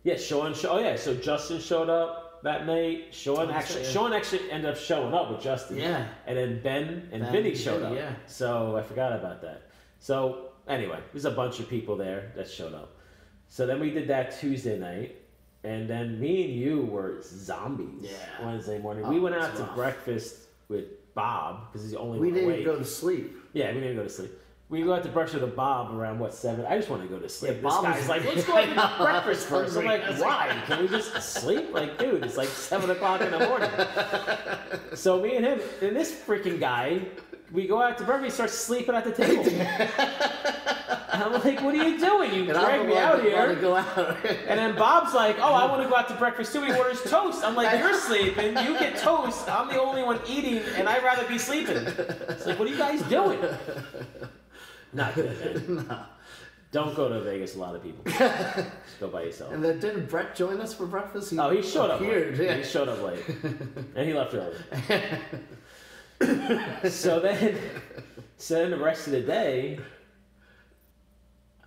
so Justin showed up that night. Sean actually ended up showing up with Justin. Yeah. And then Ben and Vinny showed up. Yeah. So I forgot about that. So anyway, there's a bunch of people there that showed up. So then we did that Tuesday night. And then me and you were zombies Wednesday morning. We went out to breakfast with Bob, because he's the only one awake. We didn't go to sleep. Yeah, we didn't go to sleep. We go out to breakfast with Bob around, 7? I just want to go to sleep. Yeah, this Bob guy's like, let's go out to breakfast first. I'm like, why? Can we just sleep? Like, dude, it's like 7 o'clock in the morning. So me and him, and this freaking guy, we go out to breakfast, he starts sleeping at the table. And I'm like, what are you doing? You drag me out here. Go out. And then Bob's like, oh, I want to go out to breakfast too. He orders toast. I'm like, you're sleeping. You get toast. I'm the only one eating, and I'd rather be sleeping. It's like, what are you guys doing? Not good, man. No. Don't go to Vegas, a lot of people. Just go by yourself. And then didn't Brett join us for breakfast? He showed up late. Yeah. He showed up late. And he left early. So then the rest of the day,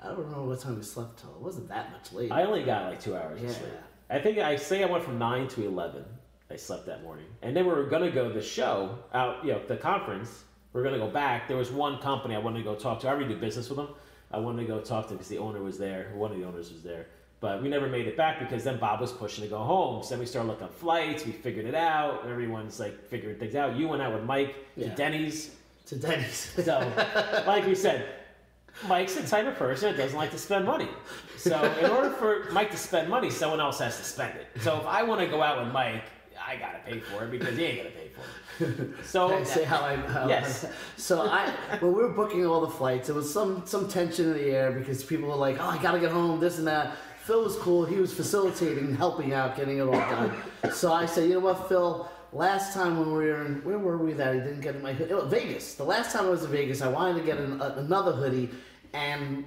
I don't remember what time we slept till. It wasn't that much later. I only got like 2 hours of sleep. I think I went from 9 to 11. I slept that morning. And then we were going to go to the show, the conference. We were going to go back. There was one company I wanted to go talk to. I already do business with them. I wanted to go talk to them because the owner was there. One of the owners was there. But we never made it back because then Bob was pushing to go home. So then we started looking at flights. We figured it out. Everyone's like figuring things out. You went out with Mike to Denny's. To Denny's. So, like we said, Mike's the type of person that doesn't like to spend money. So in order for Mike to spend money, someone else has to spend it. So if I want to go out with Mike, I got to pay for it because he ain't going to pay for it. So can I say yes. So when we were booking all the flights, there was some tension in the air because people were like, oh, I got to get home, this and that. Phil was cool. He was facilitating, helping out, getting it all done. So I said, you know what, Phil? Last time when we were in, where were we that I didn't get my hoodie? Vegas. The last time I was in Vegas, I wanted to get another hoodie. And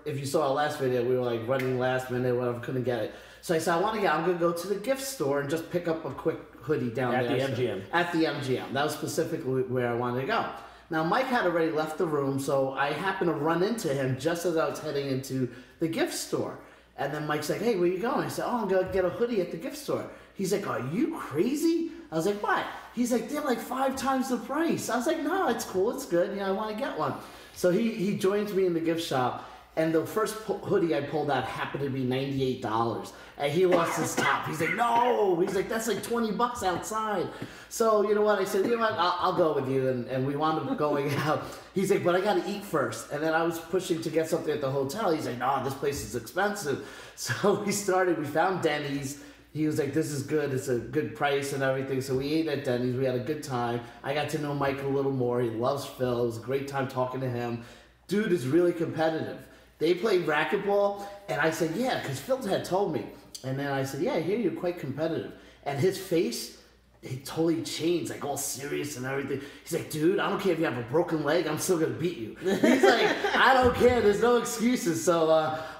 if you saw our last video, we were like running last minute, whatever, couldn't get it. So I said, I'm going to go to the gift store and just pick up a quick hoodie down there. At the MGM. At the MGM. That was specifically where I wanted to go. Now, Mike had already left the room, so I happened to run into him just as I was heading into the gift store. And then Mike's like, hey, where you going? I said, oh, I'm going to get a hoodie at the gift store. He's like, are you crazy? I was like, what? He's like, they're like 5 times the price. I was like, no, it's cool, it's good. I want to get one. So he joins me in the gift shop, and the first hoodie I pulled out happened to be $98. And he lost his top. He's like, no. He's like, that's like $20 outside. So you know what? I said, you know what? I'll go with you. And we wound up going out. He's like, but I got to eat first. And then I was pushing to get something at the hotel. He's like, no, this place is expensive. So we found Denny's. He was like, this is good. It's a good price and everything. So we ate at Denny's. We had a good time. I got to know Mike a little more. He loves Phil. It was a great time talking to him. Dude is really competitive. They play racquetball. And I said, yeah, because Phil had told me. And then I said, yeah, I hear you're quite competitive. And his face, it totally changed, like all serious and everything. He's like, dude, I don't care if you have a broken leg, I'm still going to beat you. He's like, I don't care, there's no excuses. So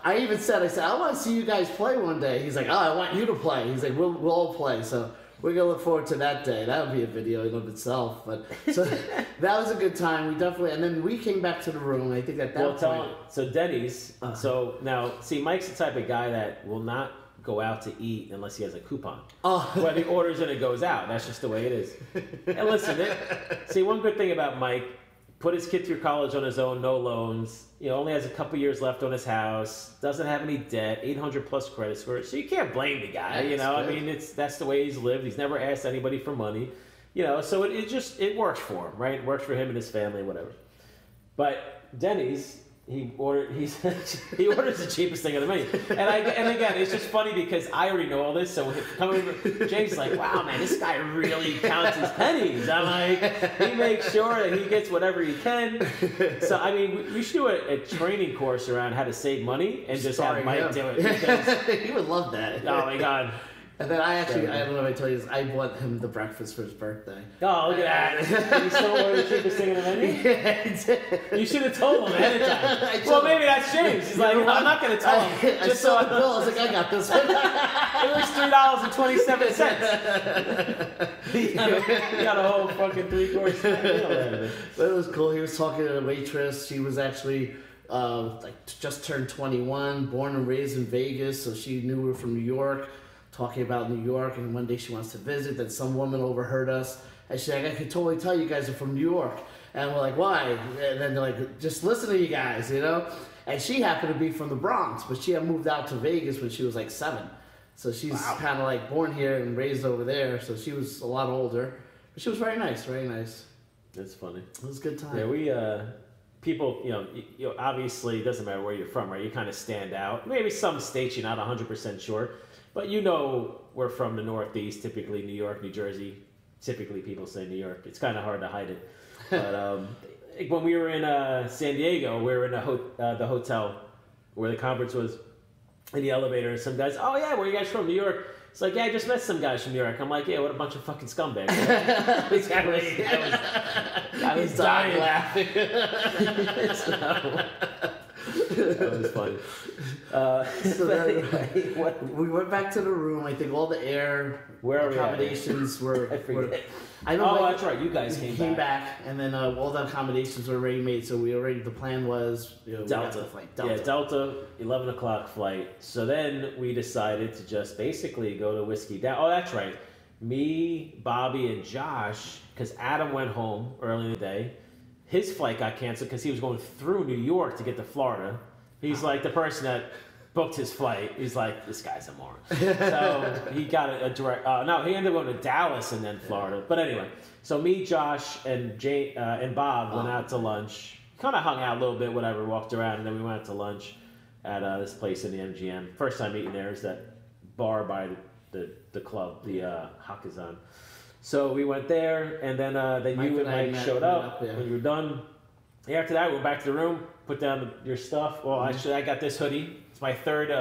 I even said, I want to see you guys play one day. He's like, oh, I want you to play. He's like, we'll all play. So we're going to look forward to that day. That would be a video in of itself. But so that was a good time. We definitely, and then we came back to the room. I think at that point. So Denny's, so now, see, Mike's the type of guy that will not go out to eat unless he has a coupon. When he orders and it goes out. That's just the way it is. And listen, see, one good thing about Mike, put his kid through college on his own, no loans, only has a couple years left on his house, doesn't have any debt, 800 plus credit score. So you can't blame the guy, I mean, that's the way he's lived. He's never asked anybody for money. you know, so it works for him, right? It works for him and his family, whatever. But Denny's, he orders the cheapest thing on the menu, and again, it's just funny because I already know all this. So James is like, wow, man, this guy really counts his pennies. I'm like, he makes sure that he gets whatever he can. So I mean, we should do a training course around how to save money and just have Mike do it. Because, he would love that. Oh my god. And then I don't know if I told you this, I bought him the breakfast for his birthday. Oh, look at that. You still ordered the cheapest thing in the menu? Yeah, I did. You should have told him ahead of time. Well, maybe that's James. He's like, I'm not going to tell him. I saw the bill, I was like, I got this one. It was $3.27. He got a whole fucking 3-course meal out of it. But it was cool. He was talking to the waitress. She was actually just turned 21, born and raised in Vegas, so she knew we were from New York. Talking about New York, and one day she wants to visit. Then some woman overheard us, and she's like, "I could totally tell you guys are from New York." And we're like, "Why?" And then they're like, "Just listen to you guys, you know." And she happened to be from the Bronx, but she had moved out to Vegas when she was like 7, so she's kind of like born here and raised over there. So she was a lot older, but she was very nice, very nice. That's funny. It was a good time. Yeah, we people, you know, obviously it doesn't matter where you're from, right? You kind of stand out. Maybe some states you're not 100% sure. But you know, we're from the Northeast, typically New York, New Jersey. Typically people say New York. It's kind of hard to hide it. But when we were in San Diego, we were in the hotel where the conference was, in the elevator, and some guys, "Oh yeah, where are you guys from? New York?" It's like, "Yeah, I just met some guys from New York." I'm like, "Yeah, what a bunch of fucking scumbags." I was dying laughing. That was funny. So then, we went back to the room. I think all the air accommodations were. I forget. I know. That's right. You guys came back, and then all the accommodations were already made. So the plan was Delta. Yeah, Delta, 11 o'clock flight. So then we decided to just basically go to Whiskey Down. Oh, that's right. Me, Bobby, and Josh, because Adam went home early in the day. His flight got canceled because he was going through New York to get to Florida. He's like the person that booked his flight. He's like, this guy's a moron. So he got a direct. No, he ended up going to Dallas and then Florida. But anyway, so me, Josh, and Bob went out to lunch. Kind of hung out a little bit, whatever, walked around, and then we went out to lunch at this place in the MGM. First time eating there is that bar by the club, the Hakazan. So we went there, and then you and Mike showed up. When you were done, after that, we went back to the room, put down your stuff. Well, actually, I got this hoodie. It's my third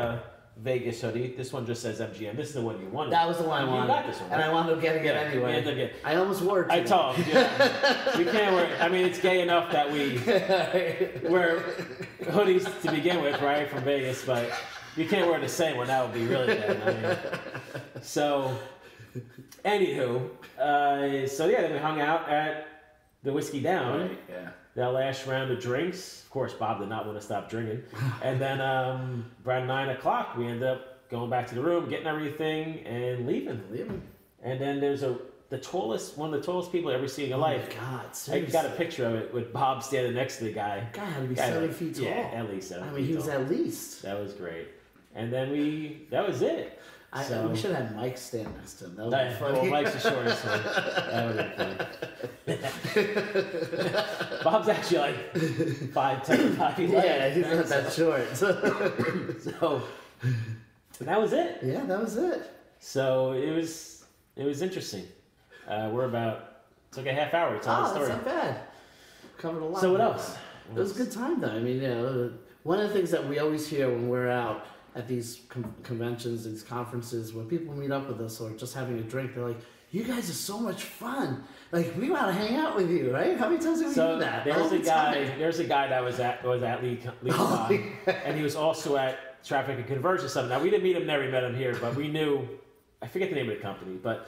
Vegas hoodie. This one just says MGM. This is the one you wanted. That was the one I wanted. You got this one, right? And I wound up getting it anyway. I almost wore it. I told him. Yeah. We can't wear. I mean, it's gay enough that we wear hoodies to begin with, right, from Vegas, but you can't wear the same one. That would be really bad. I mean, so. Anywho, then we hung out at the Whiskey Down. Right, yeah. That last round of drinks. Of course, Bob did not want to stop drinking. And then around 9 o'clock, we ended up going back to the room, getting everything, and leaving. And then there's one of the tallest people I've ever seen in your life. Oh my God, seriously. I got a picture of it with Bob standing next to the guy. God, had to be 7 feet tall. Yeah, at least 7 feet I mean, he was at least. That was great. And then that was it. We should have Mike stand next to him. That would be funny. Well, Mike's the shortest one. That would be funny. Bob's actually like 5'10", Yeah, he's not that short. So that was it. Yeah, that was it. So it was interesting. Took a half hour to tell the story. That's not bad. Covered a lot. So what else? It was a good time though. I mean, one of the things that we always hear when we're out at these conventions, these conferences, when people meet up with us or just having a drink, they're like, "You guys are so much fun. Like, we want to hang out with you, right?" How many times have we do that? There's a guy that was at LeadsCon, and he was also at Traffic and Conversion Summit. Now we didn't meet him there; we met him here, but we knew. I forget the name of the company, but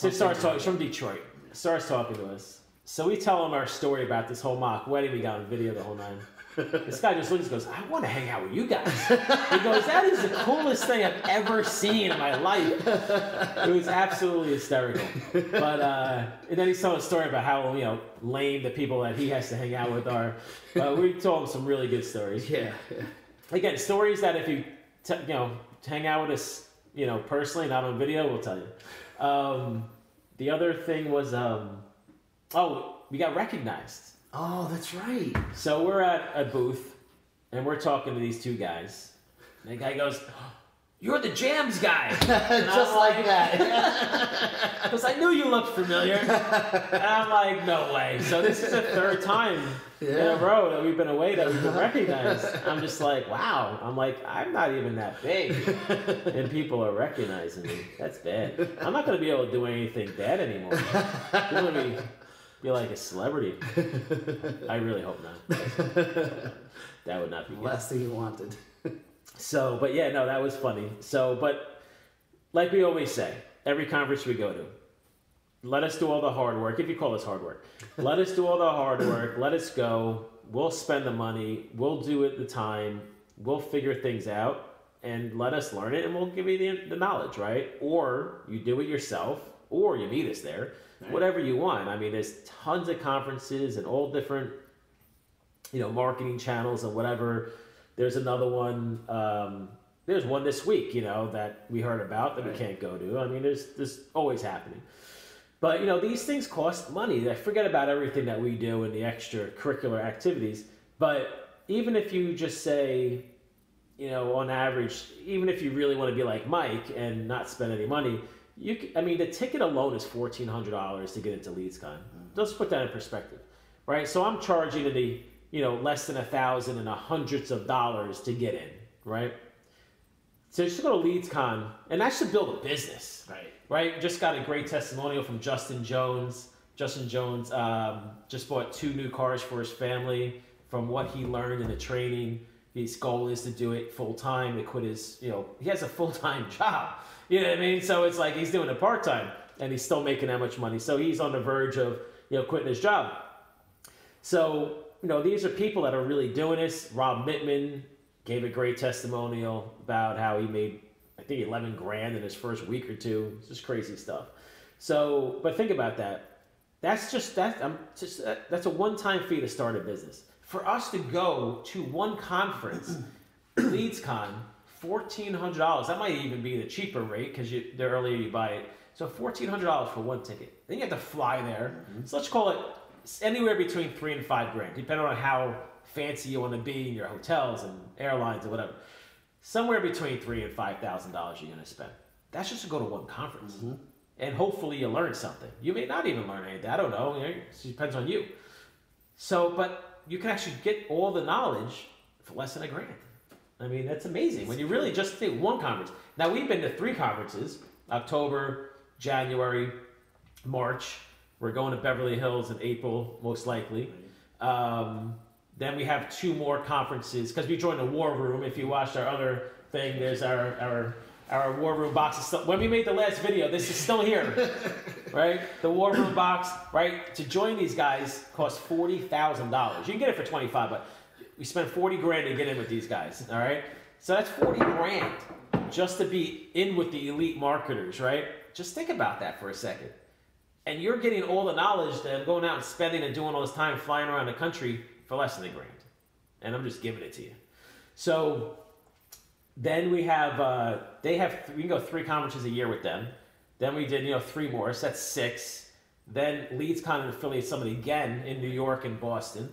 he starts talking. He's from Detroit. Starts talking to us. So we tell him our story about this whole mock wedding. We got on video the whole nine. This guy just looks and goes, "I want to hang out with you guys." He goes, "That is the coolest thing I've ever seen in my life." It was absolutely hysterical. But and then he's telling a story about how lame the people that he has to hang out with are. We told him some really good stories. Yeah. Again, stories that if you hang out with us, personally, not on video, we'll tell you. the other thing was, we got recognized. Oh, that's right. So we're at a booth, and we're talking to these two guys. And the guy goes, "You're the Jams guy." Just like that. Because I knew you looked familiar. And I'm like, no way. So this is the third time in a row that we've been away that we've been recognized. I'm just like, wow. I'm like, I'm not even that big. And people are recognizing me. That's bad. I'm not going to be able to do anything bad anymore. You're going to be like a celebrity. I really hope not. That would not be good. Last thing you wanted. So, but yeah, no, that was funny. So, but like we always say, every conference we go to, let us do all the hard work. If you call this hard work, let us do all the hard work. Let us go. We'll spend the money. We'll do it the time. We'll figure things out and let us learn it, and we'll give you the knowledge, right? Or you do it yourself, or you meet us there. Right. Whatever you want. I mean, there's tons of conferences and all different, marketing channels and whatever. There's another one. There's one this week, that we heard about that we can't go to. I mean, there's always happening. But, these things cost money. I forget about everything that we do and the extracurricular activities. But even if you just say, on average, even if you really want to be like Mike and not spend any money, the ticket alone is $1,400 to get into LeadsCon. Let's put that in perspective, right? So I'm charging the less than $1,000 and hundreds of dollars to get in, right? So you should go to LeadsCon, and that should build a business, right? Just got a great testimonial from Justin Jones. Justin Jones just bought 2 new cars for his family from what he learned in the training. His goal is to do it full time, to quit his, he has a full-time job. You know what I mean? So it's like he's doing it part-time, and he's still making that much money. So he's on the verge of, quitting his job. So, these are people that are really doing this. Rob Mittman gave a great testimonial about how he made, I think, $11,000 in his first week or two. It's just crazy stuff. So, but think about that. That's a one-time fee to start a business. For us to go to one conference, LeadsCon, $1,400. That might even be the cheaper rate because the earlier you buy it. So $1,400 for one ticket. Then you have to fly there. So let's call it anywhere between $3,000 and $5,000, depending on how fancy you want to be in your hotels and airlines or whatever. Somewhere between $3,000 and $5,000 you're going to spend. That's just to go to one conference. And hopefully you learn something. You may not even learn anything. I don't know. It depends on you. So, but you can actually get all the knowledge for less than $1,000. I mean, that's amazing. When you really just think one conference. Now, we've been to 3 conferences, October, January, March. We're going to Beverly Hills in April, most likely. Then we have 2 more conferences, because we joined the War Room. If you watched our other thing, there's our War Room box. Is still, when we made the last video, this is still here, right? The War Room box, right? To join these guys costs $40,000. You can get it for $25,000, but we spent $40,000 to get in with these guys, all right? So that's $40,000 just to be in with the elite marketers, right? Just think about that for a second. And you're getting all the knowledge that I'm going out and spending and doing all this time flying around the country for less than $1,000. And I'm just giving it to you. So then we have, we can go 3 conferences a year with them. Then we did, 3 more, so that's 6. Then LeadsCon affiliates somebody again in New York and Boston.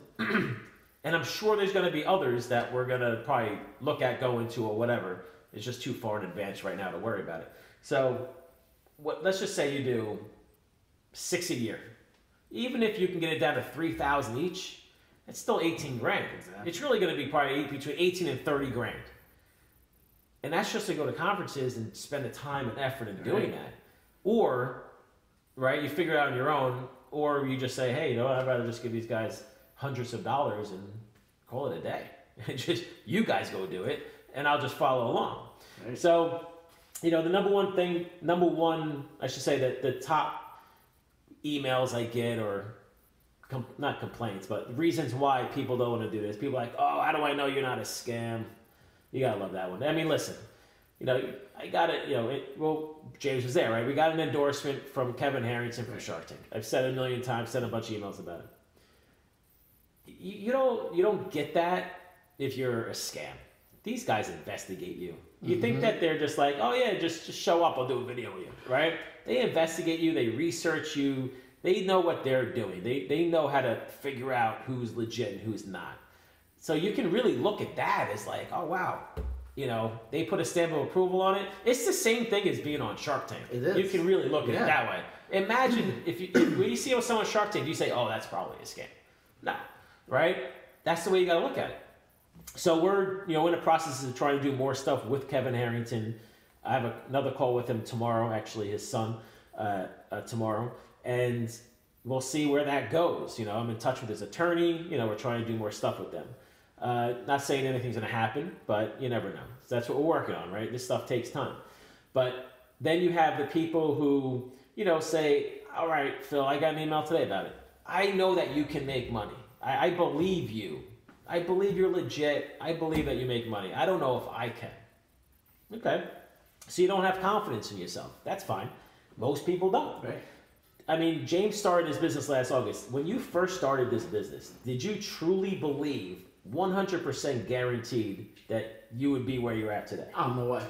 And I'm sure there's going to be others that we're going to probably look at going to or whatever. It's just too far in advance right now to worry about it. So let's just say you do 6 a year. Even if you can get it down to 3,000 each, it's still $18,000. Exactly. It's really going to be probably between $18,000 and $30,000. And that's just to go to conferences and spend the time and effort in doing that. Or, right, you figure it out on your own, or you just say, hey, I'd rather just give these guys hundreds of dollars and call it a day. And just, you guys go do it, and I'll just follow along. Right. So, the number one, I should say that the top emails I get, or not complaints, but reasons why people don't want to do this. People are like, oh, how do I know you're not a scam? You gotta love that one. I mean, listen, I got it, James was there, right? We got an endorsement from Kevin Harrington from Shark Tank. I've said it a million times, sent a bunch of emails about it. You don't get that if you're a scam. These guys investigate you. You think that they're just like, oh yeah, just show up, I'll do a video with you, right? They investigate you, they research you, they know what they're doing. They know how to figure out who's legit and who's not. So you can really look at that as like, oh wow, you know, they put a stamp of approval on it. It's the same thing as being on Shark Tank. It is. You can really look at it that way. Imagine if when you see someone on Shark Tank, you say, oh, that's probably a scam. No, right? That's the way you got to look at it. So we're, you know, in the process of trying to do more stuff with Kevin Harrington. I have another call with him tomorrow, actually, his son, tomorrow. And we'll see where that goes. You know, I'm in touch with his attorney. You know, we're trying to do more stuff with them. Not saying anything's going to happen, but you never know. So that's what we're working on, right? This stuff takes time. But then you have the people who, you know, say, all right, Phil, I got an email today about it. I know that you can make money. I believe you. I believe you're legit. I believe that you make money. I don't know if I can. Okay. So you don't have confidence in yourself. That's fine. Most people don't. Right. I mean, James started his business last August. When you first started this business, did you truly believe, 100% guaranteed, that you would be where you're at today? Oh, no way.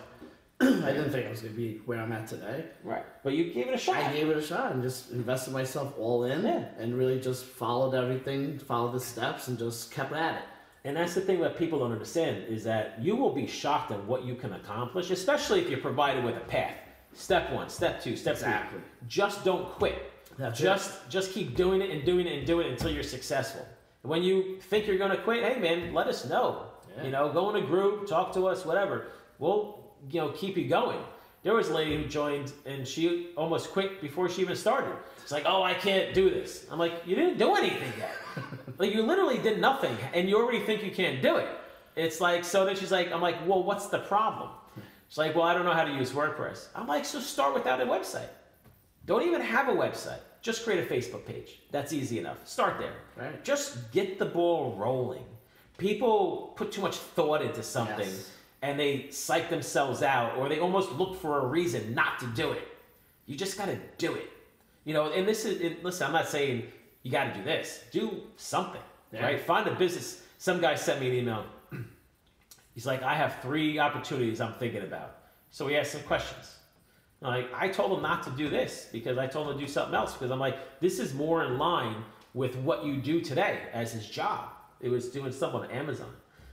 I didn't think I was going to be where I'm at today. Right. But you gave it a shot. I gave it a shot and just invested myself all in and really just followed everything, followed the steps, and just kept at it. And that's the thing that people don't understand is that you will be shocked at what you can accomplish, especially if you're provided with a path. Step 1, step 2, step 3. Just don't quit. Just keep doing it and doing it and doing it until you're successful. When you think you're going to quit, hey man, let us know. Yeah. You know, go in a group, talk to us, whatever. We'll, you know, keep you going. There was a lady who joined and she almost quit before she even started. It's like, oh, I can't do this. I'm like, you didn't do anything yet. Like, you literally did nothing and you already think you can't do it. It's like, so then she's like, I'm like, well, what's the problem? She's like, well, I don't know how to use WordPress. I'm like, so start without a website. Don't even have a website. Just create a Facebook page. That's easy enough. Start there. Right. Just get the ball rolling. People put too much thought into something and they psych themselves out, or they almost look for a reason not to do it. You just got to do it. You know, and this is, listen, I'm not saying you got to do this. Do something, right? Find a business. Some guy sent me an email. He's like, I have 3 opportunities I'm thinking about. So we asked some questions. Like, I told him not to do this because I told him to do something else, because I'm like, this is more in line with what you do today as his job. It was doing stuff on Amazon.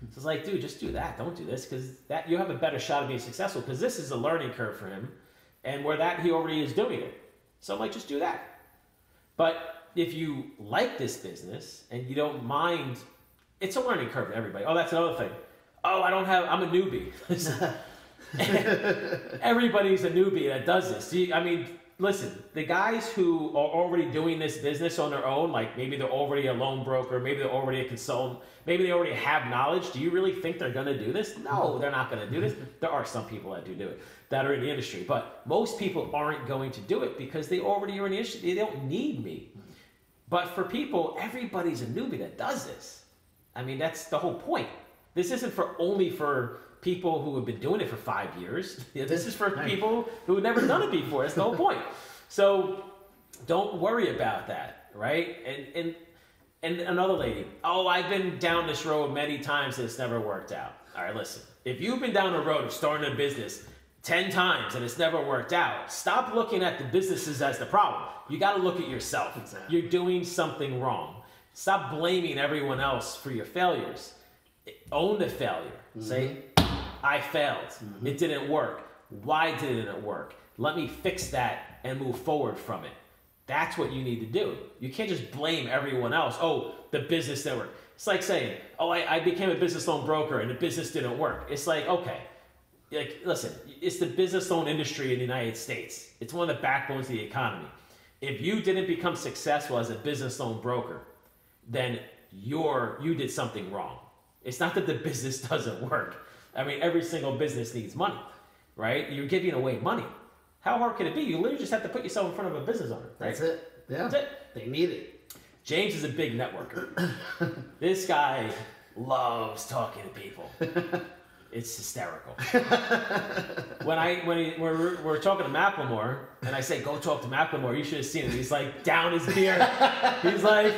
So it's like, dude, just do that. Don't do this, because that you have a better shot of being successful, because this is a learning curve for him, and where that he already is doing it. So I'm like, just do that. But if you like this business and you don't mind, it's a learning curve for everybody. Oh, that's another thing. Oh, I'm a newbie. Everybody's a newbie that does this. I mean, listen, the guys who are already doing this business on their own, like maybe they're already a loan broker, maybe they're already a consultant, maybe they already have knowledge. Do you really think they're going to do this? No, they're not going to do this. There are some people that do it, that are in the industry, but most people aren't going to do it because they already are in the industry. They don't need me. But for people, everybody's a newbie that does this. I mean, that's the whole point. This isn't only for people who have been doing it for 5 years. This is for people who have never done it before. That's the whole point. So don't worry about that, right? And another lady, oh, I've been down this road many times and it's never worked out. All right, listen. If you've been down the road of starting a business 10 times and it's never worked out, stop looking at the businesses as the problem. You got to look at yourself. Exactly. You're doing something wrong. Stop blaming everyone else for your failures. Own the failure. Say, I failed. It didn't work. Why didn't it work? Let me fix that and move forward from it. That's what you need to do. You can't just blame everyone else. Oh, the business didn't work. It's like saying, oh, I became a business loan broker and the business didn't work. It's like, okay, like, listen, it's the business loan industry in the United States. It's one of the backbones of the economy. If you didn't become successful as a business loan broker, then you did something wrong. It's not that the business doesn't work. I mean, every single business needs money, right? You're giving away money. How hard can it be? You literally just have to put yourself in front of a business owner, right? That's it. Yeah. That's it. They need it. James is a big networker. This guy loves talking to people. It's hysterical. When we're talking to Macklemore, and I say, go talk to Macklemore, you should have seen it. He's like down his beer. He's like,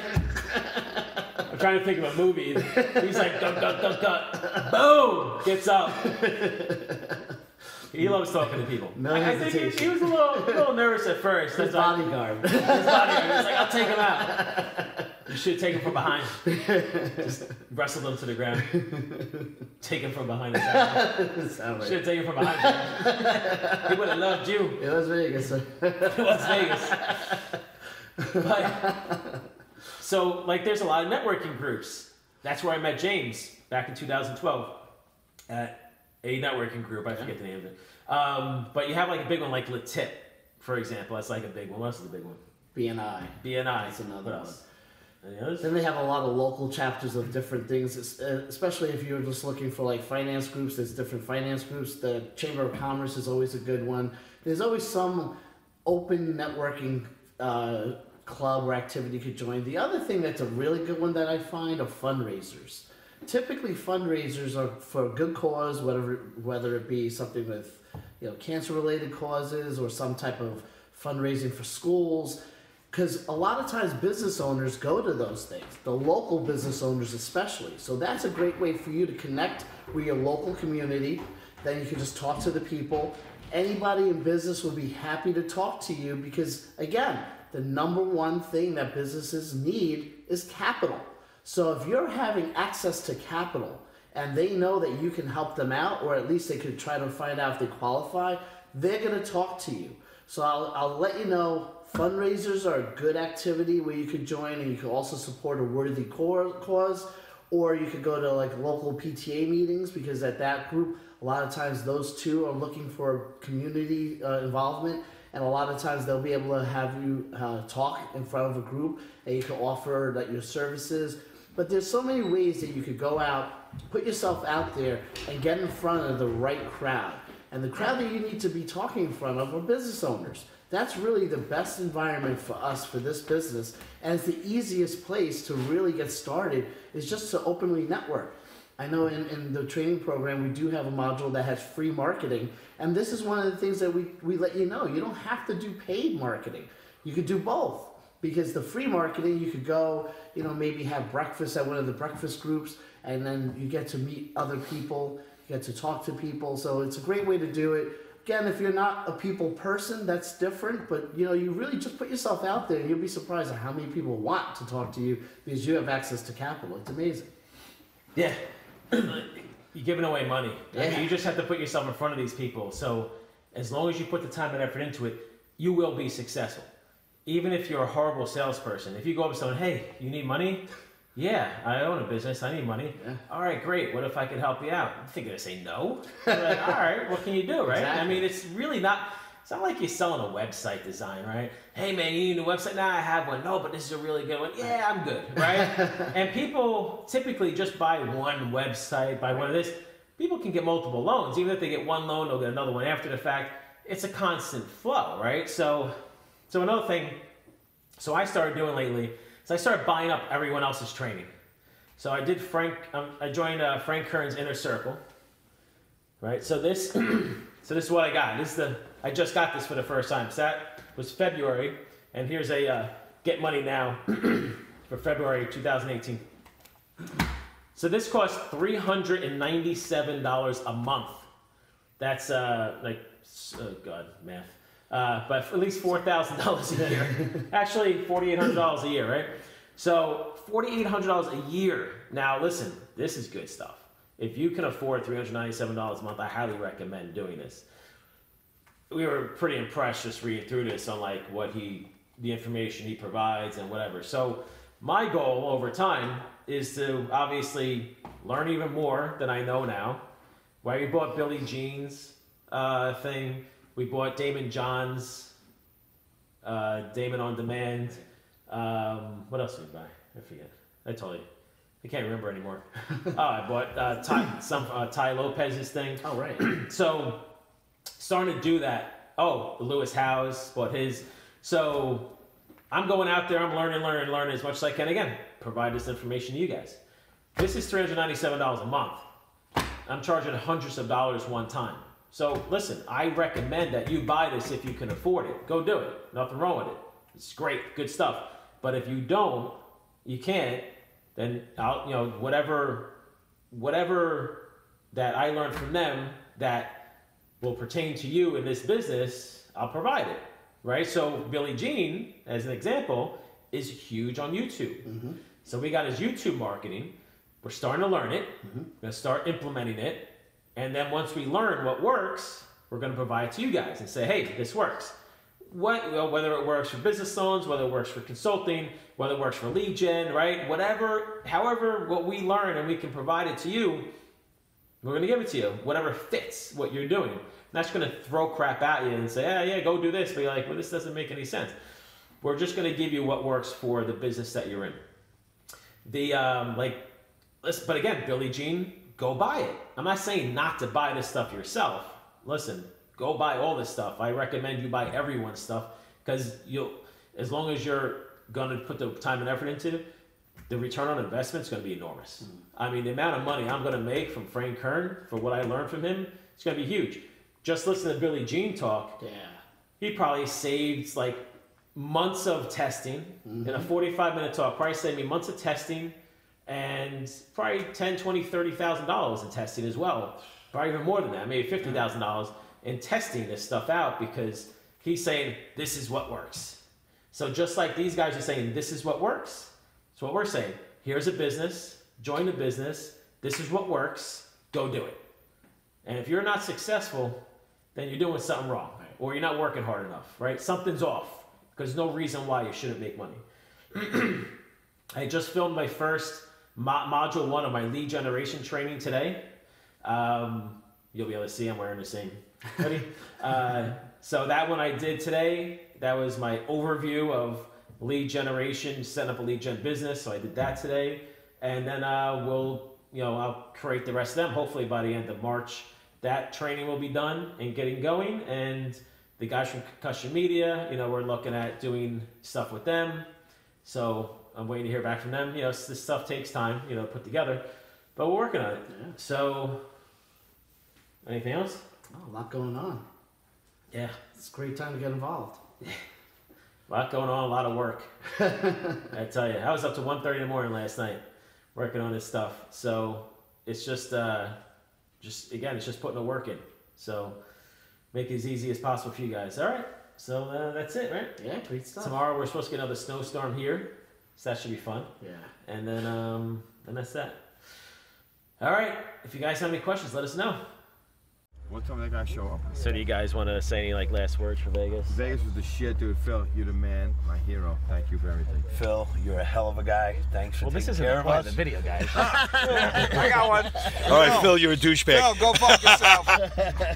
I'm trying to think of a movie. He's like, dun, dun, dun, dun. Boom! Gets up. He loves talking to people. No I hesitation. think he was a little nervous at first. His bodyguard. His bodyguard. He's like, I'll take him out. You should take him from behind. Just wrestled him to the ground. Take him from behind. Should have taken him from behind. He would have loved you. It was Vegas. It was Vegas. But, so, like, there's a lot of networking groups. That's where I met James back in 2012 at a networking group. I forget the name of it. But you have like a big one like Lit, for example. That's like a big one. What else is a big one? BNI. BNI. That's another one. Any others? Then they have a lot of local chapters of different things, especially if you're just looking for like finance groups. There's different finance groups. The Chamber of Commerce is always a good one. There's always some open networking club or activity you could join. The other thing that's a really good one that I find are fundraisers. Typically, fundraisers are for a good cause, whether it be something with cancer-related causes or some type of fundraising for schools. Because a lot of times business owners go to those things, the local business owners especially. So that's a great way for you to connect with your local community. Then you can just talk to the people. Anybody in business will be happy to talk to you because, again, the number one thing that businesses need is capital. So if you're having access to capital and they know that you can help them out, or at least they could try to find out if they qualify, they're going to talk to you. So I'll let you know, fundraisers are a good activity where you could join, and you can also support a worthy cause, or you could go to like local PTA meetings, because at that group, a lot of times those two are looking for community involvement, and a lot of times they'll be able to have you talk in front of a group, and you can offer like your services. But there's so many ways that you could go out, put yourself out there, and get in front of the right crowd. And the crowd that you need to be talking in front of are business owners. That's really the best environment for us, for this business. And it's the easiest place to really get started, is just to openly network. I know in the training program, we do have a module that has free marketing. And this is one of the things that we let you know. You don't have to do paid marketing. You could do both. Because the free marketing, you could go, maybe have breakfast at one of the breakfast groups, and then you get to meet other people, you get to talk to people. So it's a great way to do it. Again, if you're not a people person, that's different, but you really just put yourself out there, and you'll be surprised at how many people want to talk to you because you have access to capital. It's amazing. Yeah. You're giving away money. Yeah. I mean, you just have to put yourself in front of these people. So as long as you put the time and effort into it, you will be successful. Even if you're a horrible salesperson, if you go up to someone, hey, you need money? Yeah, I own a business, I need money. Yeah. All right, great, what if I could help you out? I think they're gonna say no. They're like, all right, what can you do, right? Exactly. I mean, it's not like you're selling a website design, right? Hey man, you need a website? Nah, I have one. No, but this is a really good one. Yeah, I'm good, right? And people typically just buy one website, buy one of this. People can get multiple loans. Even if they get one loan, they'll get another one after the fact. It's a constant flow, right? So another thing, I started doing lately, is I started buying up everyone else's training. So I did I joined Frank Kern's Inner Circle, right? So this is what I got. I just got this for the first time. So that was February, and here's a Get Money Now for February 2018. So this costs $397 a month. That's math. But at least $4,000 a year. Actually, $4,800 a year, right? So $4,800 a year. Now, listen, this is good stuff. If you can afford $397 a month, I highly recommend doing this. We were pretty impressed just reading through this on like the information he provides and whatever. So my goal over time is to obviously learn even more than I know now. Why we bought Billie Jean's thing. We bought Damon John's, Damon On Demand. What else did we buy? I forget. I told you. I can't remember anymore. I bought Ty Lopez's thing. Oh, right. So, starting to do that. Oh, Lewis Howes bought his. So, I'm going out there. I'm learning as much as I can. Again, provide this information to you guys. This is $397 a month. I'm charging hundreds of dollars one time. So listen, I recommend that you buy this if you can afford it. Go do it. Nothing wrong with it. It's great, good stuff. But if you don't, you can't, then whatever that I learned from them that will pertain to you in this business, I'll provide it, right? So Billie Jean, as an example, is huge on YouTube. Mm-hmm. So we got his YouTube marketing. We're starting to learn it. Mm-hmm. We're going to start implementing it. And then once we learn what works, we're going to provide it to you guys and say, hey, this works. Whether it works for business loans, whether it works for consulting, whether it works for lead gen, right? Whatever, however, what we learn and we can provide it to you, we're going to give it to you. Whatever fits what you're doing. I'm not just going to throw crap at you and say, yeah, go do this. But you're like, well, this doesn't make any sense. We're just going to give you what works for the business that you're in. But again, Billie Jean, go buy it. I'm not saying not to buy this stuff yourself. Listen, go buy all this stuff. I recommend you buy everyone's stuff because as long as you're going to put the time and effort into it, the return on investment is going to be enormous. I mean, the amount of money I'm going to make from Frank Kern for what I learned from him, it's going to be huge. Just listen to Billie Jean talk. Yeah. He probably saved like months of testing in a 45-minute talk. Probably saved me months of testing and probably $10,000, $20,000, $30,000 in testing as well. Probably even more than that, maybe $50,000 in testing this stuff out because he's saying this is what works. So just like these guys are saying this is what works, that's what we're saying. Here's a business, join the business, this is what works, go do it. And if you're not successful, then you're doing something wrong or you're not working hard enough, right? Something's off because there's no reason why you shouldn't make money. I just filmed my first module 1 of my lead generation training today. You'll be able to see I'm wearing the same hoodie. So that one I did today, that was my overview of lead generation, setting up a lead gen business. So I did that today. And then I'll create the rest of them. Hopefully by the end of March, that training will be done and getting going. And the guys from Concussion Media, we're looking at doing stuff with them. So I'm waiting to hear back from them. This stuff takes time, to put together, but we're working on it. Yeah. So, anything else? Oh, a lot going on. Yeah. It's a great time to get involved. A lot going on, a lot of work. I tell you, I was up to 1:30 in the morning last night working on this stuff. So it's just it's just putting the work in. So make it as easy as possible for you guys. All right. So that's it, right? Yeah, great stuff. Tomorrow we're supposed to get another snowstorm here. So that should be fun. Yeah. And then that's that. All right. If you guys have any questions, let us know. What time did that guy show up? So do you guys want to say any last words for Vegas? Vegas was the shit, dude. Phil, you're the man, my hero. Thank you for everything. Phil, you're a hell of a guy. Thanks for taking care of us. The video, guys. I got one. All right, Phil, you're a douchebag. Phil, go fuck yourself.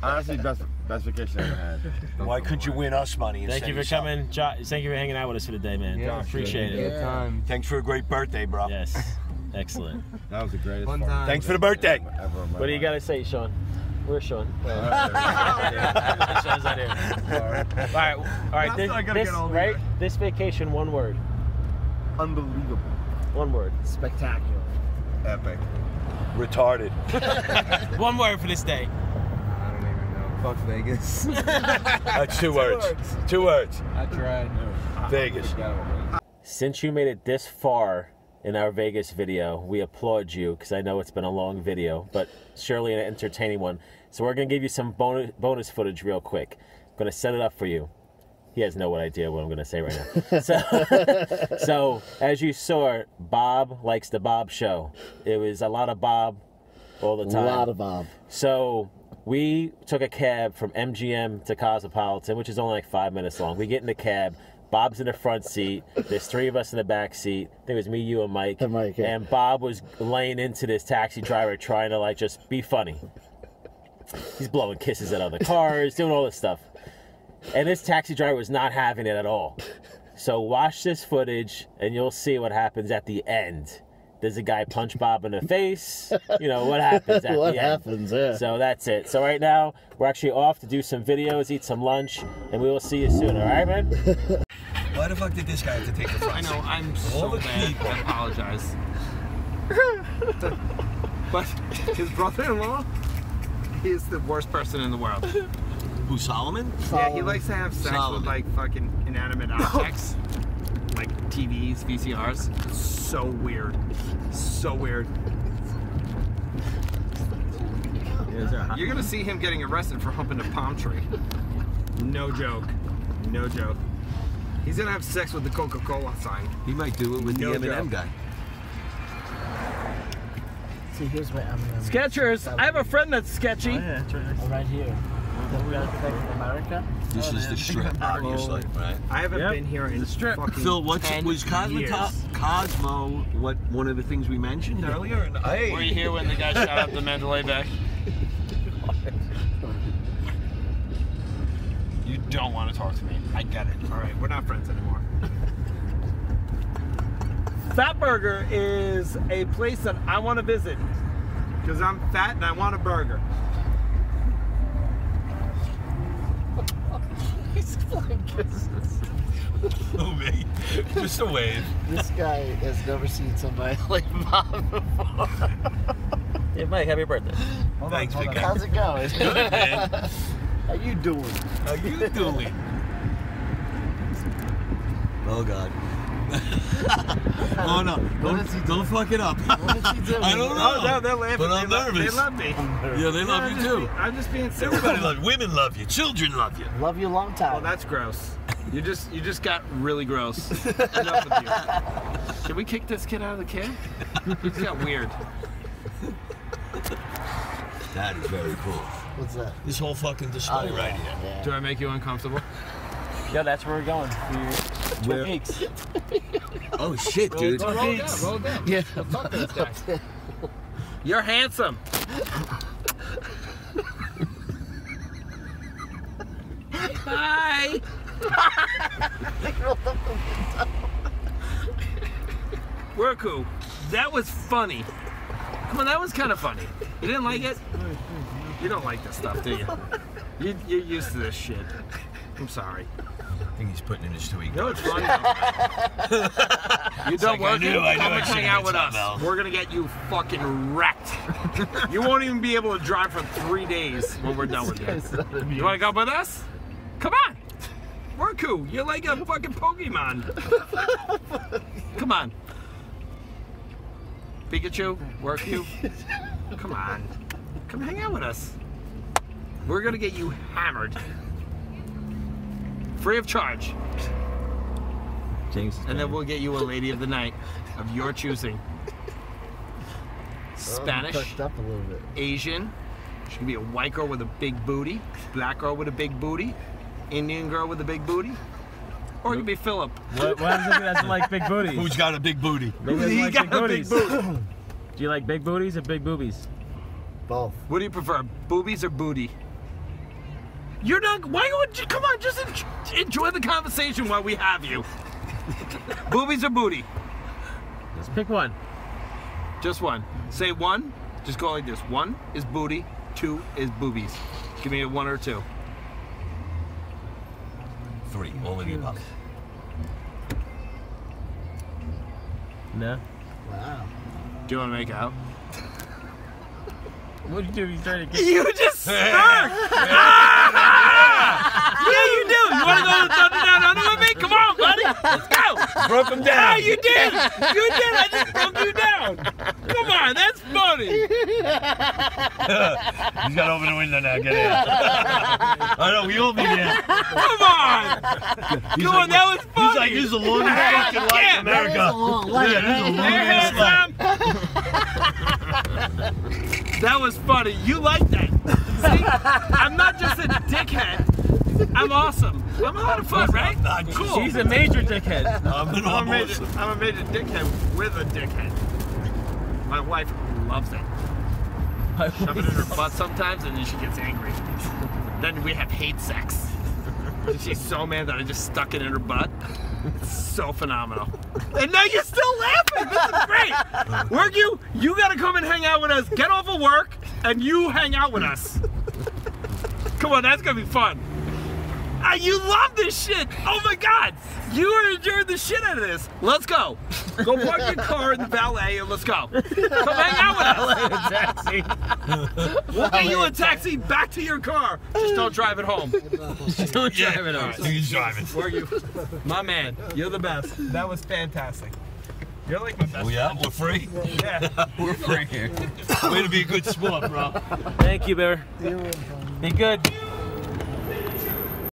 Honestly, best vacation I ever had. Why couldn't you win us money? Thank you for coming. Thank you for hanging out with us for the day, man. Yeah, appreciate it. Yeah. Thanks for a great birthday, bro. Yes. Excellent. That was the greatest Fun time. Thanks for the birthday. What do you got to say, Sean? Where's Sean? Sean's not here. All right. This vacation, one word. Unbelievable. One word. Spectacular. Epic. Retarded. One word for this day. I don't even know. Fuck Vegas. That's 2 words. 2 words. I tried. Vegas. Since you made it this far in our Vegas video, we applaud you because I know it's been a long video, but surely an entertaining one. So we're going to give you some bonus footage real quick. I'm going to set it up for you. He has no idea what I'm going to say right now. So as you saw, Bob likes the Bob show. It was a lot of Bob all the time. A lot of Bob. So we took a cab from MGM to Cosmopolitan, which is only like 5 minutes long. We get in the cab. Bob's in the front seat. There's 3 of us in the back seat. I think it was me, you, and Mike. And Bob was laying into this taxi driver trying to just be funny. He's blowing kisses at other cars, doing all this stuff. And this taxi driver was not having it at all. So watch this footage and you'll see what happens at the end. Does a guy punch Bob in the face? What happens at the end? What happens, yeah. So that's it. So right now, we're actually off to do some videos, eat some lunch, and we will see you soon, all right, man? Why the fuck did this guy have to take the front seat? I know, I'm so bad. I apologize. But his brother-in-law, he is the worst person in the world. Who, Solomon? Yeah, he likes to have sex with fucking inanimate objects. Like TVs, VCRs. So weird. So weird. You're gonna see him getting arrested for humping a palm tree. No joke. No joke. He's gonna have sex with the Coca-Cola sign. He might do it with the M&M guy. See, here's my M&M. Sketchers. I have a friend that's sketchy. Oh, yeah, right here. Then we gotta connect with America. This is the strip, obviously, right? I haven't been here in the strip. Phil, was Cosmo one of the things we mentioned earlier? Hey. Were you here when the guy shot up the Mandalay Bay? You don't want to talk to me. I get it. All right, we're not friends anymore. Fat Burger is a place that I want to visit. Because I'm fat and I want a burger. He's flying kisses. Oh, me. Just a wave. This guy has never seen somebody like Mom before. Hey, Mike, happy birthday. Thanks, big guy. How's it going? Good, man. How you doing? How you doing? Oh, God. Oh, no. Don't fuck it up. What is he doing? I don't know. Oh, no, they're laughing. But I'm nervous. They love me. Yeah, they love you, too. I'm just being silly. Everybody loves you. Women love you. Children love you. Love you a long time. Well, that's gross. You just got really gross. Enough with you. Can we kick this kid out of the camp? He's got weird. That is very cool. What's that? This whole fucking display right here. Yeah. Do I make you uncomfortable? Yeah, that's where we're going for your 2 weeks. Oh, shit, dude. Roll down. Yeah. Let's talk to this guy. You're handsome. Hi. We're cool. That was funny. Come on, that was kind of funny. You didn't like it? You don't like this stuff, do you? You're used to this shit. I'm sorry. I think he's putting in his tweet. No, it's funny. You don't work. Come and hang out with us. We're gonna get you fucking wrecked. You won't even be able to drive for 3 days when we're done with you. You wanna go with us? Come on. We're cool. You're like a fucking Pokemon. Come on. Pikachu, work you. Come on. Come hang out with us. We're gonna get you hammered. Free of charge. James. And then we'll get you a lady of the night of your choosing. Spanish, Up a little bit. Asian, she can be a white girl with a big booty, black girl with a big booty, Indian girl with a big booty, or it could be Philip. What is it that's like big booties? Who's got a big booty? He Like got big a big booties. booty. Do you like big booties or big boobies? Both. What do you prefer, boobies or booty? You're not. Why would you? Come on, just enjoy the conversation while we have you. Boobies or booty? Just pick one. Just one. Say one. Just go like this. 1 is booty. 2 is boobies. Give me a 1 or 2. 3, all of the above. No. Wow. Do you want to make out? What'd you do? You trying to get? You just smirked! Yeah, you do! You wanna go to Thunder Down Under with me? Come on, buddy! Let's go! Broke him down. Yeah, you did! You did! I just broke you down! Come on, that's funny! He's got to open the window now, get in. I know, we all need in. Come on! Come on, that was funny! He's like, this is the longest fucking life in America. That is a long life. Yeah, this is the longest life. That was funny. You like that. See? I'm not just a dickhead. I'm awesome. I'm a lot of fun, right? Cool. She's a major dickhead. I'm a major dickhead with a dickhead. My wife loves it. Shove it in her butt sometimes and then she gets angry. Then we have hate sex. She's so mad that I just stuck it in her butt. It's so phenomenal. And now you're still laughing. This is great. Work you gotta come and hang out with us. Get off of work and you hang out with us. Come on, that's gonna be fun. You love this shit. Oh my God. You are enjoying the shit out of this. Let's go. Go park your car in the valet and let's go. Come hang out with us. We'll get you a taxi back to your car. Just don't drive it home. Just don't drive it home. He's driving. Where you? My man, you're the best. That was fantastic. You're like my best Oh yeah, friend. we're free? Yeah. We're free here. Way to be a good sport, bro. Thank you, Bear. Be good.